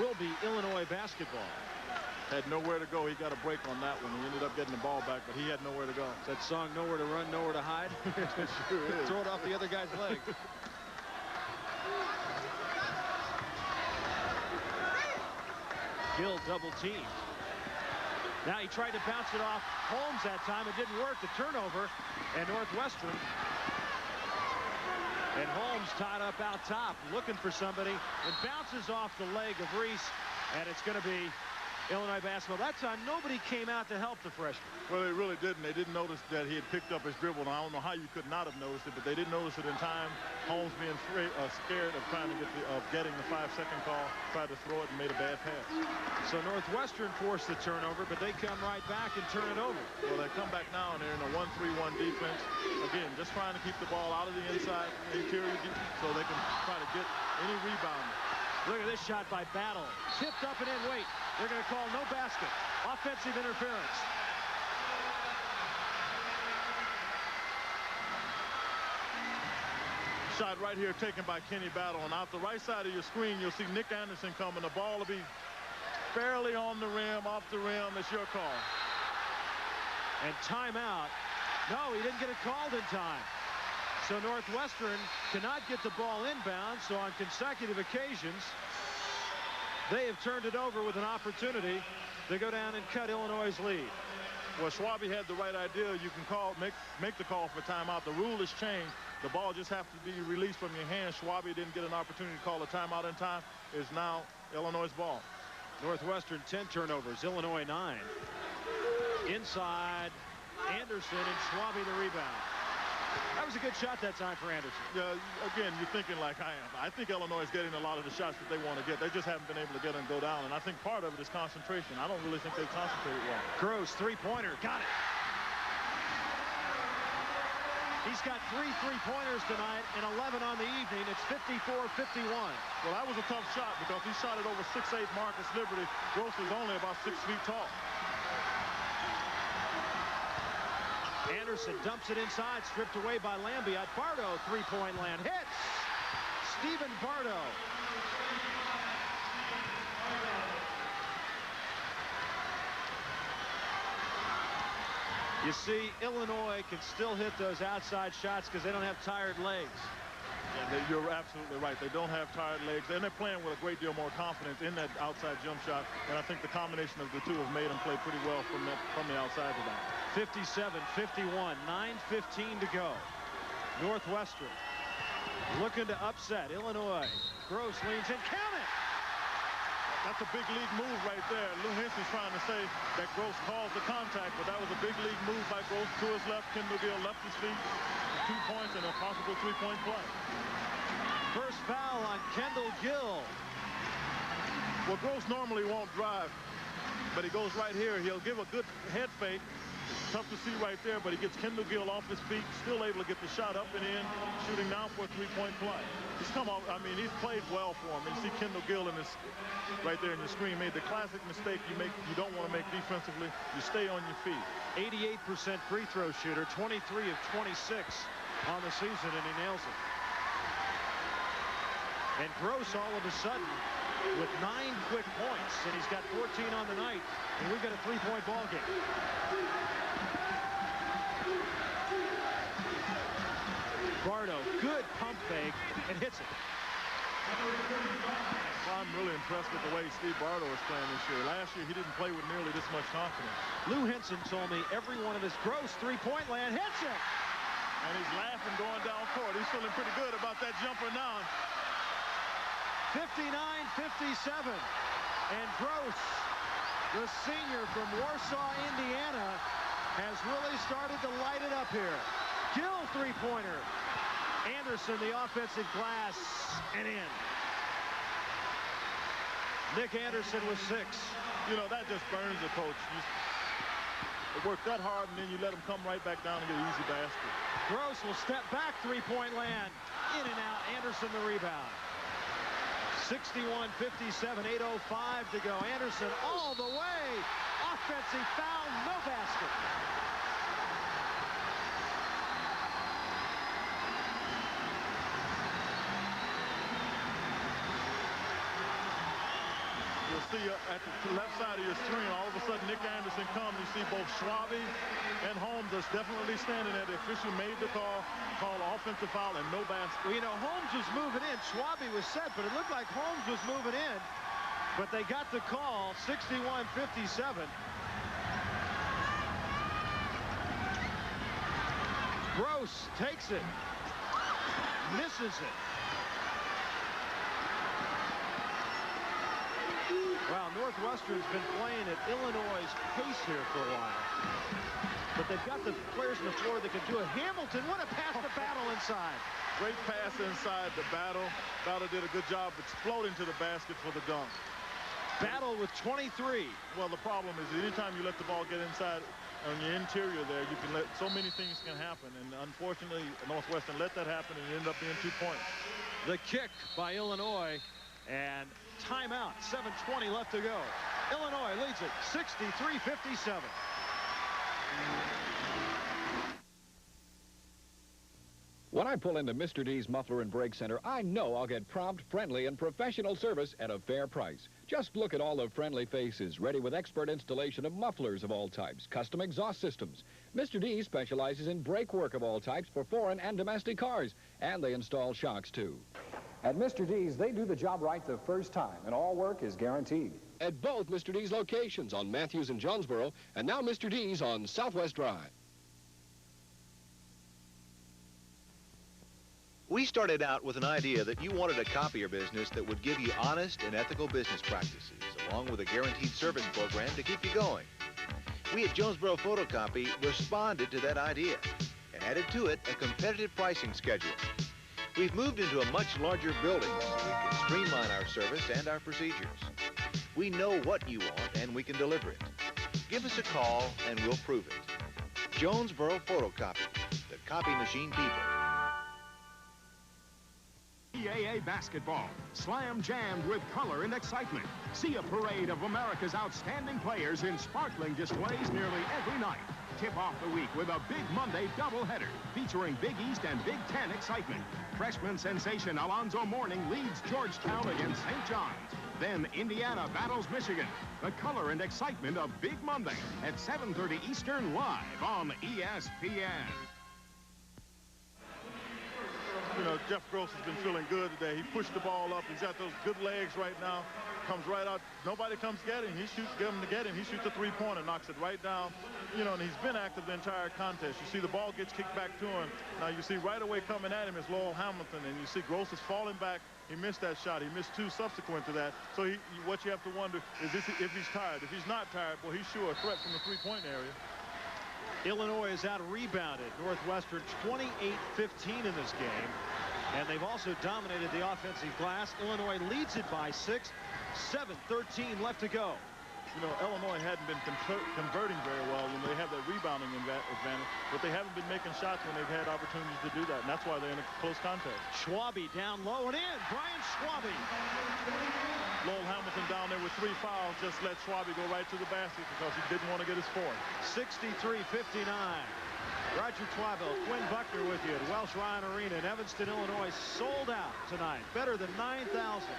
will be Illinois basketball. Had nowhere to go. He got a break on that one. He ended up getting the ball back, but he had nowhere to go. Is that song Nowhere to Run, Nowhere to Hide? It sure is. Throw it off the other guy's leg. Gill double teamed. Now he tried to bounce it off Holmes that time. It didn't work. The turnover, and Northwestern. And Holmes tied up out top, looking for somebody, and bounces off the leg of Reese, and it's going to be Illinois basketball. That time, nobody came out to help the freshman. Well, they really didn't. They didn't notice that he had picked up his dribble. Now, I don't know how you could not have noticed it, but they didn't notice it in time. Holmes being scared of trying to getting the 5-second call, tried to throw it and made a bad pass. So Northwestern forced the turnover, but they come right back and turn it over. Well, they come back now, and they're in a 1-3-1 defense. Again, just trying to keep the ball out of the inside interior so they can try to get any rebound. Look at this shot by Battle. Tipped up and in. Wait, they're going to call no basket. Offensive interference. Shot right here taken by Kenny Battle. And out the right side of your screen, you'll see Nick Anderson coming. The ball will be barely on the rim, off the rim. It's your call. And timeout. No, he didn't get it called in time. So Northwestern cannot get the ball inbound, so on consecutive occasions, they have turned it over with an opportunity to go down and cut Illinois' lead. Well, Schwabe had the right idea. You can make the call for timeout. The rule has changed. The ball just has to be released from your hands. Schwabe didn't get an opportunity to call a timeout in time. It's now Illinois' ball. Northwestern 10 turnovers, Illinois 9. Inside, Anderson, and Schwabe the rebound. That was a good shot that time for Anderson. Yeah, again, you're thinking like I am. I think Illinois is getting a lot of the shots that they want to get. They just haven't been able to get them go down, and I think part of it is concentration. I don't really think they've concentrated well. Gross, three-pointer, got it. He's got 3 3-pointers tonight and 11 on the evening. It's 54-51. Well, that was a tough shot because he shot it over 6'8" Marcus Liberty. Gross is only about 6 feet tall. Anderson dumps it inside, stripped away by Lambiot. Bardo, 3-point land. Hits! Stephen Bardo. You see, Illinois can still hit those outside shots because they don't have tired legs. Yeah, you're absolutely right. They don't have tired legs, and they're playing with a great deal more confidence in that outside jump shot. And I think the combination of the two have made them play pretty well from the outside tonight. 57-51, 9:15 to go. Northwestern looking to upset Illinois. Gross leans in, count it! That's a big league move right there. Lou Henson's trying to say that Gross caused the contact, but that was a big league move by Gross to his left. Kendall Gill left his feet. 2 points and a possible 3-point play. First foul on Kendall Gill. Well, Gross normally won't drive, but he goes right here. He'll give a good head fake. Tough to see right there, but he gets Kendall Gill off his feet, still able to get the shot up and in, shooting now for a 3-point play. He's come off, I mean, he's played well for him. And you see Kendall Gill in this, right there in your screen, made the classic mistake you don't want to make defensively. You stay on your feet. 88% free throw shooter, 23 of 26 on the season, and he nails it. And Gross all of a sudden with 9 quick points, and he's got 14 on the night, and we've got a 3-point ball game. Bardo, good pump fake, and hits it. Well, I'm really impressed with the way Steve Bardo is playing this year. Last year, he didn't play with nearly this much confidence. Lou Henson told me every one of his Gross 3-point land hits it. And he's laughing going down court. He's feeling pretty good about that jumper now. 59-57. And Gross, the senior from Warsaw, Indiana, has really started to light it up here. Gill 3-pointer. Anderson, the offensive glass, and in. Nick Anderson with 6. You know, that just burns the coach. You work that hard, and then you let him come right back down and get an easy basket. Gross will step back, 3-point land. In and out, Anderson the rebound. 61-57, 8:05 to go. Anderson all the way. Offensive foul, no basket. You'll see at the left side of your screen, all of a sudden Nick Anderson comes. You see both Schwabe and Holmes are definitely standing there. The official made the call offensive foul and no basket. Well, you know, Holmes was moving in. Schwabe was set, but it looked like Holmes was moving in. But they got the call, 61-57. Gross takes it. Misses it. Wow, Northwestern's been playing at Illinois' pace here for a while. But they've got the players on the floor that can do it. Hamilton, what a pass to Battle inside. Great pass inside the Battle. Battle did a good job exploding to the basket for the dunk. Battle with 23. Well, the problem is anytime you let the ball get inside on your interior there, you can let so many things can happen. And unfortunately, Northwestern let that happen and it ended up being 2 points. The kick by Illinois. And timeout, 7:20 left to go. Illinois leads it 63-57. When I pull into Mr. D's Muffler and Brake Center, I know I'll get prompt, friendly, and professional service at a fair price. Just look at all the friendly faces, ready with expert installation of mufflers of all types, custom exhaust systems. Mr. D specializes in brake work of all types for foreign and domestic cars, and they install shocks, too. At Mr. D's, they do the job right the first time, and all work is guaranteed. At both Mr. D's locations on Matthews and Jonesboro, and now Mr. D's on Southwest Drive. We started out with an idea that you wanted a copier business that would give you honest and ethical business practices, along with a guaranteed service program to keep you going. We at Jonesboro Photocopy responded to that idea and added to it a competitive pricing schedule. We've moved into a much larger building so we can streamline our service and our procedures. We know what you want and we can deliver it. Give us a call and we'll prove it. Jonesboro Photocopy, the copy machine people. CAA basketball, slam-jammed with color and excitement. See a parade of America's outstanding players in sparkling displays nearly every night. Tip off the week with a Big Monday doubleheader featuring Big East and Big Ten excitement. Freshman sensation Alonzo Mourning leads Georgetown against St. John's. Then Indiana battles Michigan. The color and excitement of Big Monday at 7:30 Eastern live on ESPN. You know, Jeff Gross has been feeling good today. He pushed the ball up. He's got those good legs right now. Comes right out. Nobody comes get him. He shoots, get him to get him. He shoots a three-pointer, knocks it right down. You know, and he's been active the entire contest. You see the ball gets kicked back to him. Now you see right away coming at him is Lowell Hamilton, and you see Gross is falling back. He missed that shot. He missed two subsequent to that. So what you have to wonder is if he's tired. If he's not tired, well, he's sure a threat from the three-point area. Illinois is out-rebounded Northwestern 28-15 in this game. And they've also dominated the offensive glass. Illinois leads it by 6. 7:13 left to go. You know, Illinois hadn't been converting very well. You know, they have that rebounding advantage, but they haven't been making shots when they've had opportunities to do that, and that's why they're in a close contest. Schwabe down low and in. Brian Schwabe. Lowell Hamilton down there with 3 fouls just let Schwabe go right to the basket because he didn't want to get his fourth. 63-59. Roger Twaville, Quinn Buckner with you at Welsh Ryan Arena in Evanston, Illinois. Sold out tonight. Better than 9,000.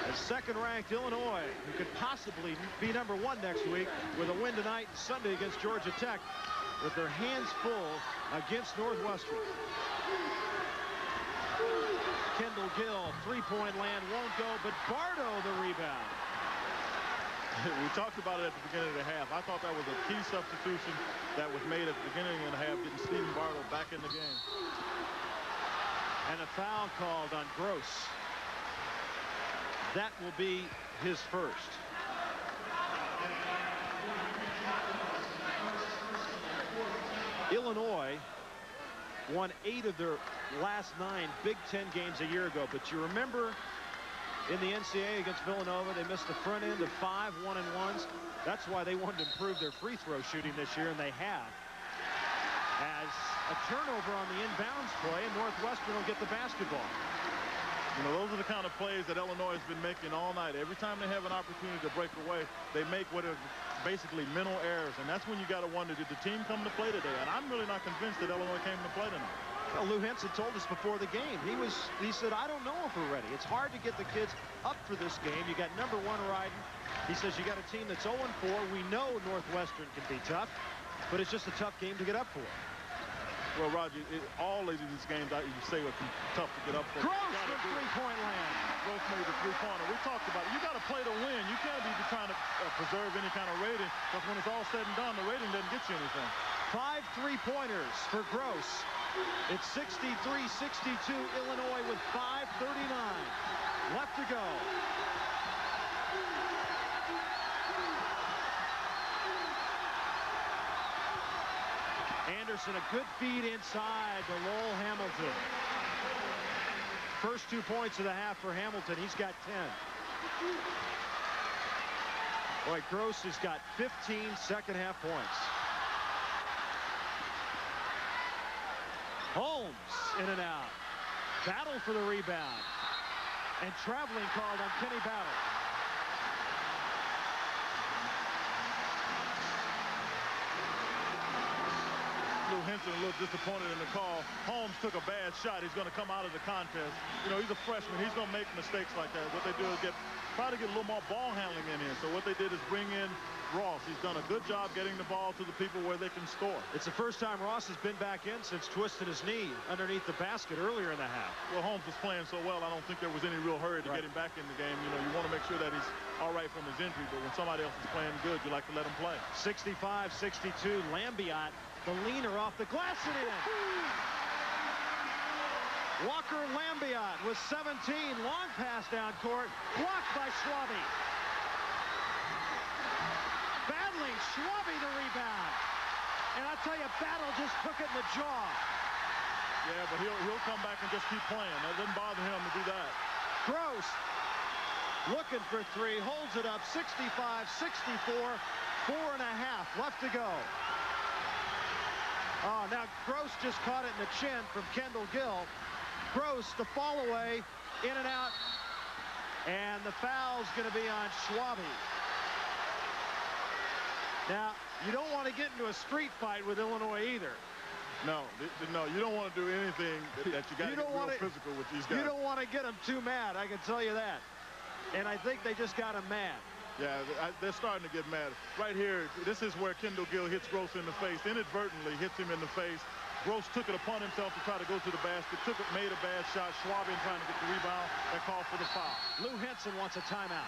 As second-ranked Illinois, who could possibly be number 1 next week with a win tonight and Sunday against Georgia Tech, with their hands full against Northwestern. Kendall Gill, three-point land won't go, but Bardo the rebound. We talked about it at the beginning of the half. I thought that was a key substitution that was made at the beginning of the half, getting Stephen Bardo back in the game. And a foul called on Gross. That will be his first. Illinois won 8 of their last 9 Big Ten games a year ago, but you remember in the NCAA against Villanova, they missed the front end of 5 1-and-1s. That's why they wanted to improve their free throw shooting this year, and they have. As a turnover on the inbounds play, and Northwestern will get the basketball. You know, those are the kind of plays that Illinois has been making all night. Every time they have an opportunity to break away, they make what are basically mental errors, and that's when you got to wonder, did the team come to play today? And I'm really not convinced that Illinois came to play tonight. Well, Lou Henson told us before the game. He said, I don't know if we're ready. It's hard to get the kids up for this game. You got number 1 riding. He says you got a team that's 0-4. We know Northwestern can be tough, but it's just a tough game to get up for. Well, Roger, all of these games you say are tough to get up for. Gross from three-point land. Gross made the three-pointer. We talked about it. You got to play to win. You can't be trying to preserve any kind of rating, because when it's all said and done, the rating doesn't get you anything. 5 3-pointers for Gross. It's 63-62 Illinois with 5:39 left to go. Anderson, a good feed inside to Lowell Hamilton. First 2 points of the half for Hamilton. He's got 10. Boy, Gross has got 15 second-half points. Holmes in and out. Battle for the rebound. And traveling called on Kenny Battle. Lou Henson a little disappointed in the call. Holmes took a bad shot. He's going to come out of the contest. You know, he's a freshman. He's going to make mistakes like that. What they do is try to get a little more ball handling in here. So what they did is bring in Ross. He's done a good job getting the ball to the people where they can score. It's the first time Ross has been back in since twisting his knee underneath the basket earlier in the half. Well, Holmes was playing so well, I don't think there was any real hurry to get him back in the game. You know, you want to make sure that he's all right from his injury, but when somebody else is playing good, you like to let him play. 65-62, Lambiot, the leaner off the glass and in. Walker Lambiot with 17, long pass down court, blocked by Schwabe. Battling, Schwabe the rebound. And I tell you, Battle just took it in the jaw. Yeah, but he'll come back and just keep playing. That doesn't bother him to do that. Gross looking for 3, holds it up, 65-64, 4.5 left to go. Oh, now Gross just caught it in the chin from Kendall Gill. Gross, the fall away, in and out. And the foul's going to be on Schwabe. Now, you don't want to get into a street fight with Illinois either. No, no, you don't want to do anything that you got to get real physical with these guys. You don't want to get them too mad, I can tell you that. And I think they just got him mad. Yeah, they're starting to get mad. Right here, this is where Kendall Gill hits Gross in the face, inadvertently hits him in the face. Gross took it upon himself to try to go to the basket, made a bad shot. Schwabe trying to get the rebound. That called for the foul. Lou Henson wants a timeout.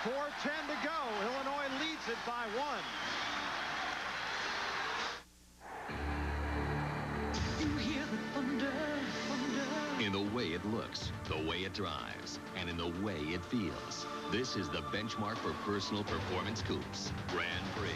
.4:10 to go. Illinois leads it by 1. You hear the thunder, thunder. In the way it looks, the way it drives, and in the way it feels. This is the benchmark for personal performance coupes. Grand Prix.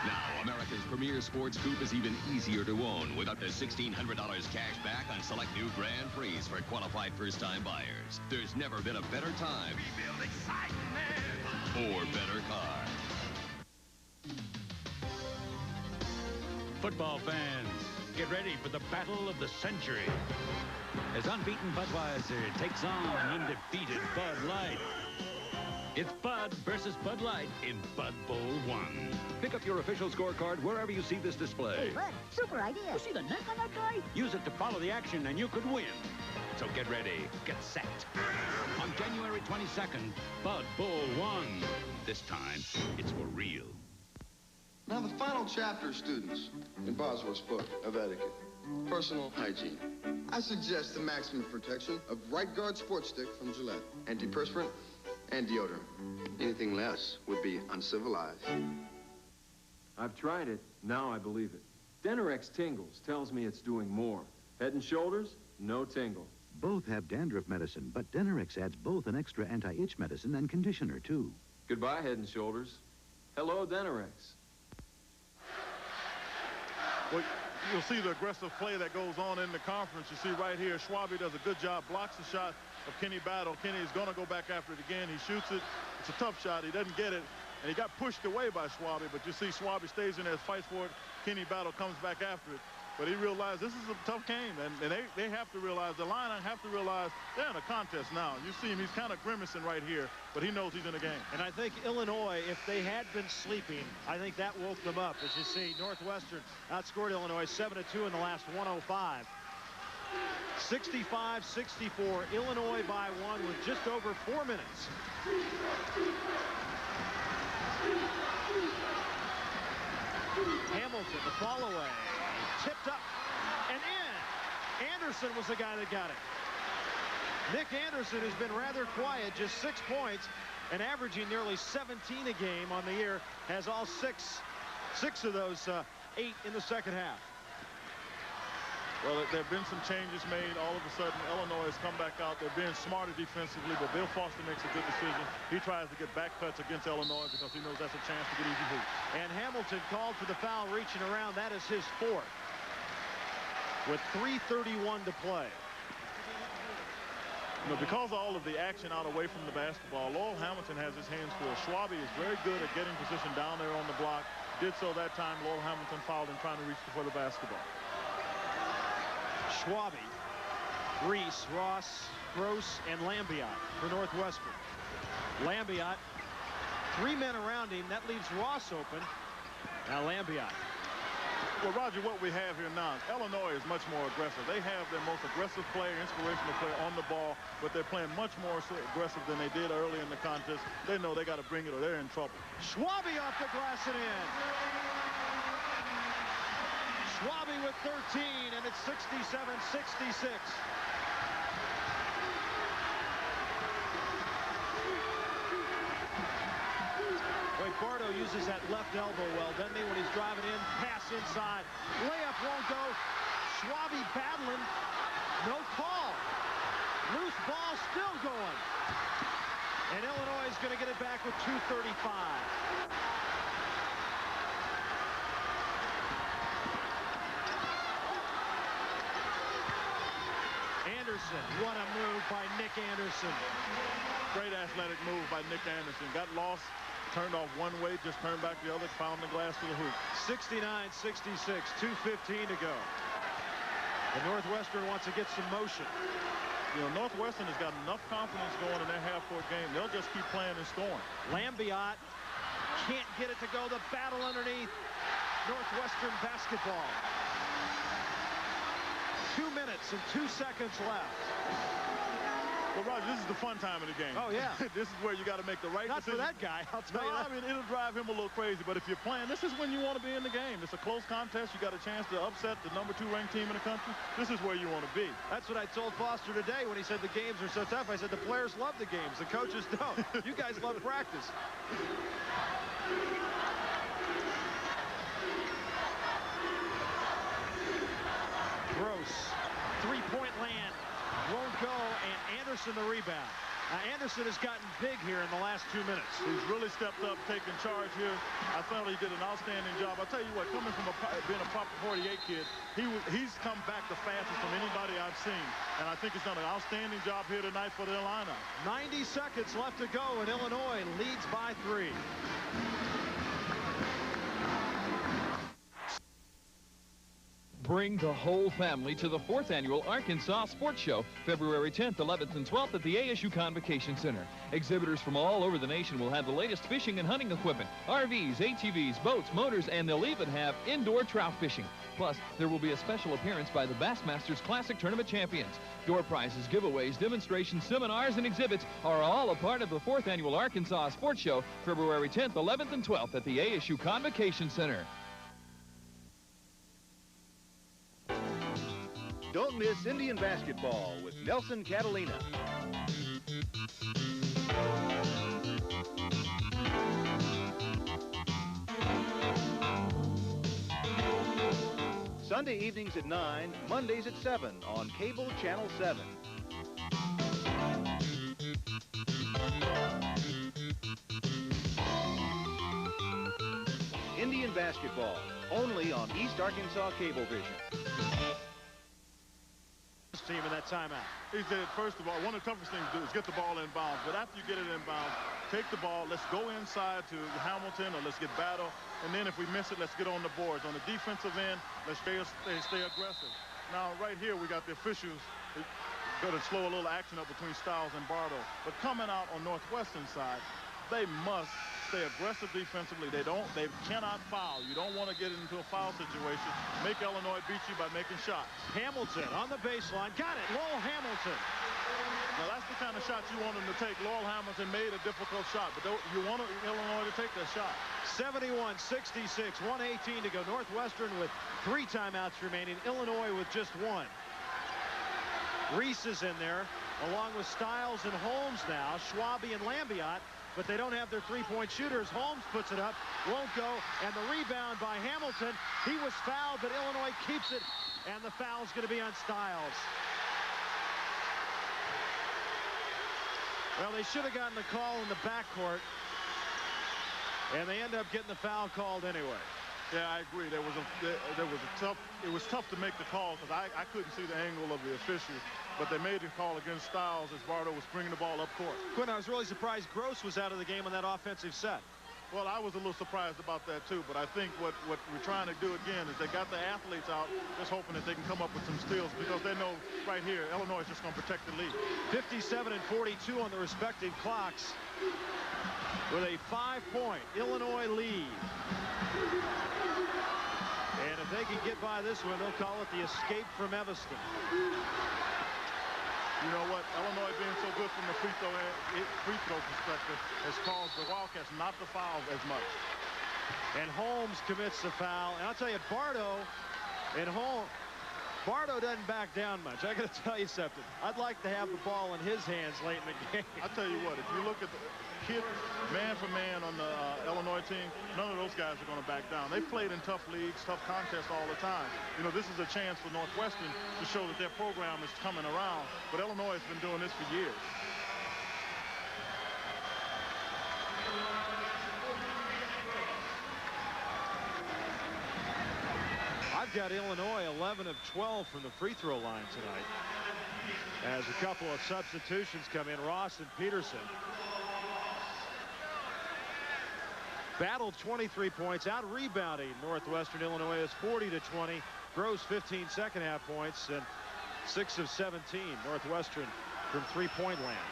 Now, America's premier sports coupe is even easier to own with up to $1,600 cash back on select new Grand Prix for qualified first-time buyers. There's never been a better time or better car. Football fans, get ready for the battle of the century as unbeaten Budweiser takes on undefeated Bud Light. It's Bud versus Bud Light in Bud Bowl 1. Pick up your official scorecard wherever you see this display. Hey, Bud, super idea. You see the neck on that guy? Use it to follow the action and you could win. So get ready, get set. On January 22nd, Bud Bowl 1. This time, it's for real. Now the final chapter, students, in Bosworth's book of etiquette, personal hygiene. I suggest the maximum protection of Right Guard Sports Stick from Gillette. Antiperspirant and deodorant. Anything less would be uncivilized. I've tried it. Now I believe it. Denorex Tingles tells me it's doing more. Head and Shoulders, no tingle. Both have dandruff medicine, but Denorex adds both an extra anti-itch medicine and conditioner, too. Goodbye, Head and Shoulders. Hello, Denorex. Well, you'll see the aggressive play that goes on in the conference. You see right here, Schwabe does a good job, blocks the shot of Kenny Battle. Kenny is going to go back after it again. He shoots it. It's a tough shot. He doesn't get it, and he got pushed away by Schwabe, but you see Schwabe stays in there, fights for it. Kenny Battle comes back after it. But he realized this is a tough game, and they have to realize, the line have to realize they're in a contest now. You see him, he's kind of grimacing right here, but he knows he's in the game. And I think Illinois, if they had been sleeping, I think that woke them up. As you see, Northwestern outscored Illinois 7-2 in the last 105. 65-64, Illinois by 1 with just over 4 minutes. Hamilton, the fall away, tipped up and in. Anderson was the guy that got it. Nick Anderson has been rather quiet, just 6 points and averaging nearly 17 a game on the year. Has all six of those 8 in the second half. Well, there have been some changes made. All of a sudden, Illinois has come back out. They're being smarter defensively, but Bill Foster makes a good decision. He tries to get back cuts against Illinois because he knows that's a chance to get easy boots. And Hamilton called for the foul reaching around. That is his 4th. With 3:31 to play. You know, because of all of the action out away from the basketball, Lowell Hamilton has his hands full. Schwabe is very good at getting position down there on the block. Did so that time. Lowell Hamilton fouled him trying to reach for the basketball. Schwabe, Reese, Ross, Gross, and Lambiot for Northwestern. Lambiot, 3 men around him. That leaves Ross open. Now Lambiot. Well, Roger, what we have here now, Illinois is much more aggressive. They have their most aggressive player, inspirational player on the ball, but they're playing much more aggressive than they did early in the contest. They know they got to bring it or they're in trouble. Schwabe off the glass and in. Schwabe with 13, and it's 67-66. Wait, Bardo uses that left elbow well, doesn't he, when he's driving in? Pass inside. Layup won't go. Schwabe battling. No call. Loose ball still going. And Illinois is going to get it back with 2:35. Anderson, what a move by Nick Anderson. Great athletic move by Nick Anderson. Got lost, turned off one way, just turned back the other, found the glass for the hoop. 69-66, 2:15 to go. And Northwestern wants to get some motion. You know, Northwestern has got enough confidence going in their half-court game. They'll just keep playing and scoring. Lambiot can't get it to go. The battle underneath. Northwestern basketball. 2 minutes and 2 seconds left. Well, Roger, this is the fun time of the game. Oh, yeah. This is where you got to make the right decision. Not for that guy, I'll tell you that. I mean, it'll drive him a little crazy, but if you're playing, this is when you want to be in the game. It's a close contest. You got a chance to upset the #2 ranked team in the country. This is where you want to be. That's what I told Foster today when he said the games are so tough. I said the players love the games. The coaches don't. You guys love practice. Gross. Three-point land. Won't go, and Anderson the rebound. Anderson has gotten big here in the last 2 minutes. He's really stepped up, taking charge here. I thought he did an outstanding job. I'll tell you what, coming from being a proper 48 kid, he's come back the fastest from anybody I've seen. And I think he's done an outstanding job here tonight for the Illini. 90 seconds left to go, and Illinois leads by 3. Bring the whole family to the 4th Annual Arkansas Sports Show, February 10th, 11th, and 12th at the ASU Convocation Center. Exhibitors from all over the nation will have the latest fishing and hunting equipment, RVs, ATVs, boats, motors, and they'll even have indoor trout fishing. Plus, there will be a special appearance by the Bassmasters Classic Tournament champions. Door prizes, giveaways, demonstrations, seminars, and exhibits are all a part of the 4th Annual Arkansas Sports Show, February 10th, 11th, and 12th at the ASU Convocation Center. Don't miss Indian basketball with Nelson Catalina. Sunday evenings at 9, Mondays at 7 on Cable Channel 7. Indian basketball, only on East Arkansas Cablevision. Team in that timeout. He said, first of all, one of the toughest things to do is get the ball in bounds. But after you get it in bounds, take the ball, let's go inside to Hamilton, or let's get Battle. And then if we miss it, let's get on the boards. On the defensive end, let's stay aggressive. Now, right here, we got the officials going to slow a little action up between Styles and Bardo. But coming out on Northwestern side, they must stay aggressive defensively. They cannot foul. You don't want to get into a foul situation. Make Illinois beat you by making shots. Hamilton on the baseline. Got it. Lowell Hamilton. Now, that's the kind of shot you want him to take. Lowell Hamilton made a difficult shot, but you want Illinois to take that shot. 71-66, 1:18 to go. Northwestern with 3 timeouts remaining. Illinois with just 1. Reese is in there, along with Styles and Holmes now. Schwabe and Lambiot. But they don't have their three-point shooters. Holmes puts it up, won't go, and the rebound by Hamilton. He was fouled, but Illinois keeps it, and the foul's going to be on Styles. Well, they should have gotten the call in the backcourt, and they end up getting the foul called anyway. Yeah, I agree. It was tough to make the call because I couldn't see the angle of the official, but they made the call against Styles as Bardo was bringing the ball up court. Quinn, I was really surprised Gross was out of the game on that offensive set. Well, I was a little surprised about that too, but I think what we're trying to do again is they got the athletes out, just hoping that they can come up with some steals because they know right here Illinois is just going to protect the lead. 57 and 42 on the respective clocks with a 5-point Illinois lead. And if they can get by this one, they'll call it the escape from Evanston. You know what? Illinois being so good from the free throw perspective has caused the Wildcats not to foul as much. And Holmes commits the foul. And I'll tell you, Bardo doesn't back down much. I got to tell you something. I'd like to have the ball in his hands late in the game. I'll tell you what, if you look at the kid man for man on the Illinois team, none of those guys are going to back down. They've played in tough leagues, tough contests all the time. You know, this is a chance for Northwestern to show that their program is coming around. But Illinois has been doing this for years. I've got Illinois 11 of 12 from the free throw line tonight. as a couple of substitutions come in. Ross and Peterson. Battle 23 points, out rebounding Northwestern Illinois is 40-20. Gross 15 second half points and 6 of 17 Northwestern from three-point land.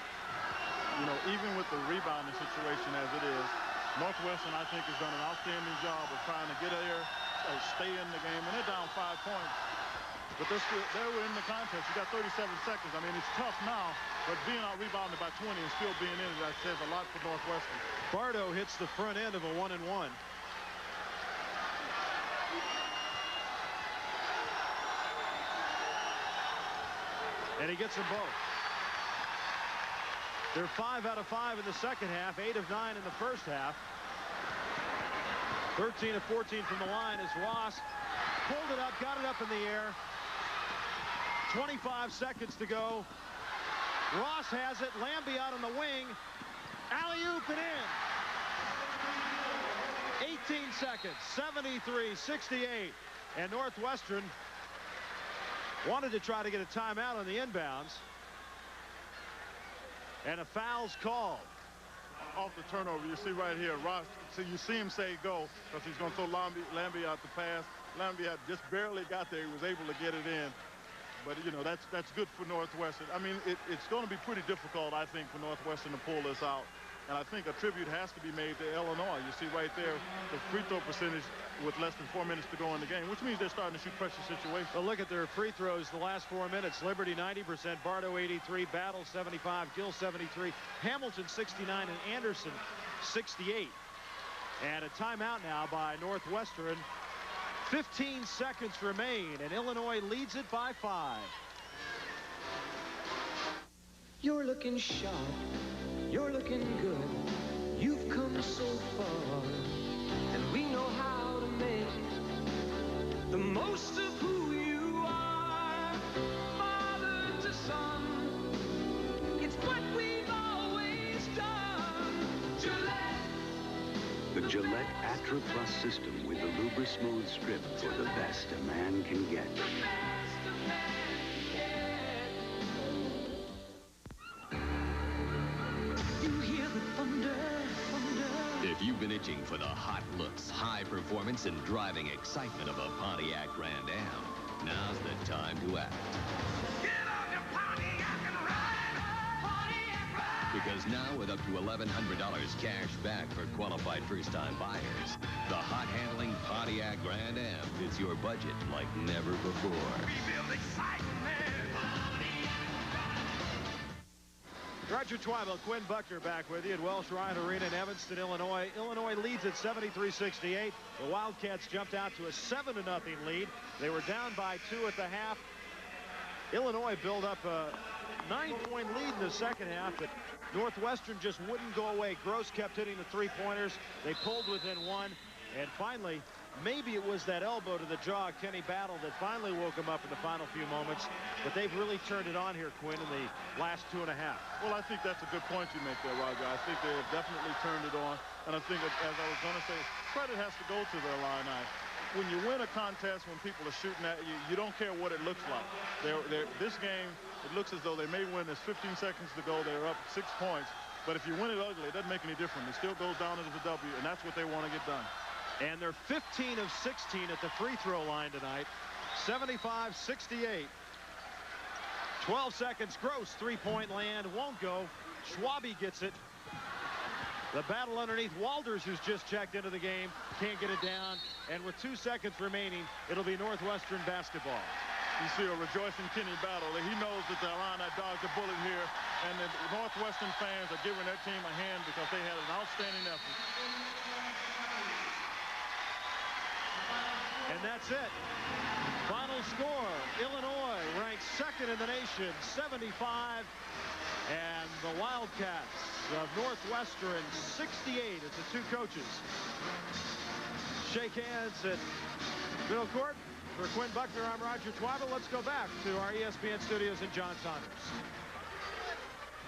You know, even with the rebounding situation as it is, Northwestern, I think, has done an outstanding job of trying to get there, stay in the game, and they're down 5 points. But they were in the contest. You got 37 seconds. I mean, it's tough now, but being out rebounded by 20 and still being in it, that says a lot for Northwestern. Bardo hits the front end of a 1-and-1. And he gets them both. They're 5 out of 5 in the second half, 8 of 9 in the first half. 13 of 14 from the line as Ross pulled it up, got it up in the air. 25 seconds to go. Ross has it. Lambie out on the wing. Alley-oop and in. 18 seconds. 73-68. And Northwestern wanted to try to get a timeout on the inbounds. And a foul's called. Off the turnover, you see right here, Ross, so you see him say go, because he's going to throw Lambie out the pass. Lambie had just barely got there. He was able to get it in. But, you know, that's good for Northwestern. I mean, it's going to be pretty difficult, I think, for Northwestern to pull this out. And I think a tribute has to be made to Illinois. You see right there the free throw percentage with less than 4 minutes to go in the game, which means they're starting to shoot pressure situations. But look at their free throws the last 4 minutes. Liberty 90%, Bardo 83, Battle 75, Gill 73, Hamilton 69, and Anderson 68. And a timeout now by Northwestern. 15 seconds remain, and Illinois leads it by 5. You're looking sharp. You're looking good. You've come so far. And we know how to make the most of who you are. Father to son. It's what we've always done. Gillette. The Gillette Atra Plus system with the Lubra Smooth Strip for the best a man can get. If you've been itching for the hot looks, high performance, and driving excitement of a Pontiac Grand Am, now's the time to act. Get on your Pontiac and ride! Pontiac ride! Because now with up to $1,100 cash back for qualified first-time buyers, the hot-handling Pontiac Grand Am fits your budget like never before. We build excitement! Roger Twyville, Quinn Buckner back with you at Welsh Ryan Arena in Evanston, Illinois. Illinois leads at 73-68. The Wildcats jumped out to a 7-0 lead. They were down by 2 at the half. Illinois built up a 9-point lead in the second half, but Northwestern just wouldn't go away. Gross kept hitting the three-pointers. They pulled within 1, and finally, maybe it was that elbow to the jaw of Kenny Battle that finally woke him up in the final few moments. But they've really turned it on here, Quinn, in the last 2.5. Well, I think that's a good point you make there, Roger. I think they have definitely turned it on. And I think, as I was going to say, credit has to go to the Illini. When you win a contest, when people are shooting at you, you don't care what it looks like. This game, it looks as though they may win. There's 15 seconds to go. They're up 6 points. But if you win it ugly, it doesn't make any difference. It still goes down as a W, and that's what they want to get done. And they're 15 of 16 at the free throw line tonight. 75-68. 12 seconds. Gross three-point land. Won't go. Schwabe gets it. The battle underneath. Walters, who's just checked into the game, can't get it down. And with 2 seconds remaining, it'll be Northwestern basketball. You see a rejoicing Kenny Battle. He knows that the Illini dodged a bullet here. And the Northwestern fans are giving their team a hand because they had an outstanding effort. And that's it. Final score, Illinois ranks 2nd in the nation, 75. And the Wildcats of Northwestern, 68 as the two coaches shake hands at middle court. For Quinn Buckner, I'm Roger Twyville. Let's go back to our ESPN studios and John Saunders.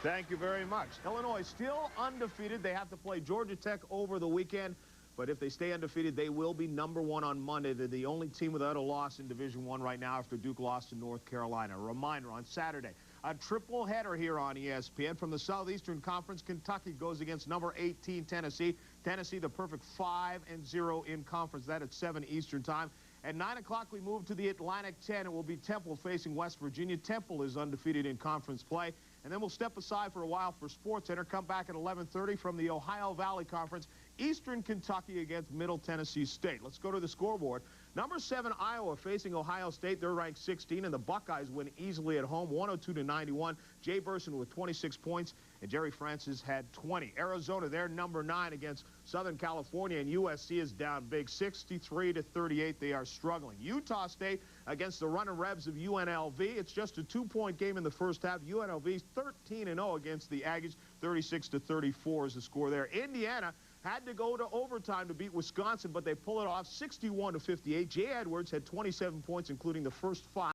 Thank you very much. Illinois still undefeated. They have to play Georgia Tech over the weekend. But if they stay undefeated, they will be #1 on Monday. They're the only team without a loss in Division I right now after Duke lost to North Carolina. A reminder, on Saturday, a triple header here on ESPN. From the Southeastern Conference, Kentucky goes against number 18 Tennessee. Tennessee, the perfect 5-0 in conference. That at 7 Eastern time. At 9 o'clock, we move to the Atlantic 10. It will be Temple facing West Virginia. Temple is undefeated in conference play. And then we'll step aside for a while for SportsCenter. Come back at 11:30 from the Ohio Valley Conference. Eastern Kentucky against Middle Tennessee State. Let's go to the scoreboard. Number 7 Iowa facing Ohio State. They're ranked 16, and the Buckeyes win easily at home, 102-91. Jay Burson with 26 points, and Jerry Francis had 20. Arizona, they're number 9 against Southern California, and USC is down big, 63-38. They are struggling. Utah State against the running Rebs of UNLV. It's just a 2-point game in the first half. UNLV's 13-0 against the Aggies. 36-34 is the score there. Indiana had to go to overtime to beat Wisconsin, but they pull it off 61-58. Jay Edwards had 27 points, including the first 5.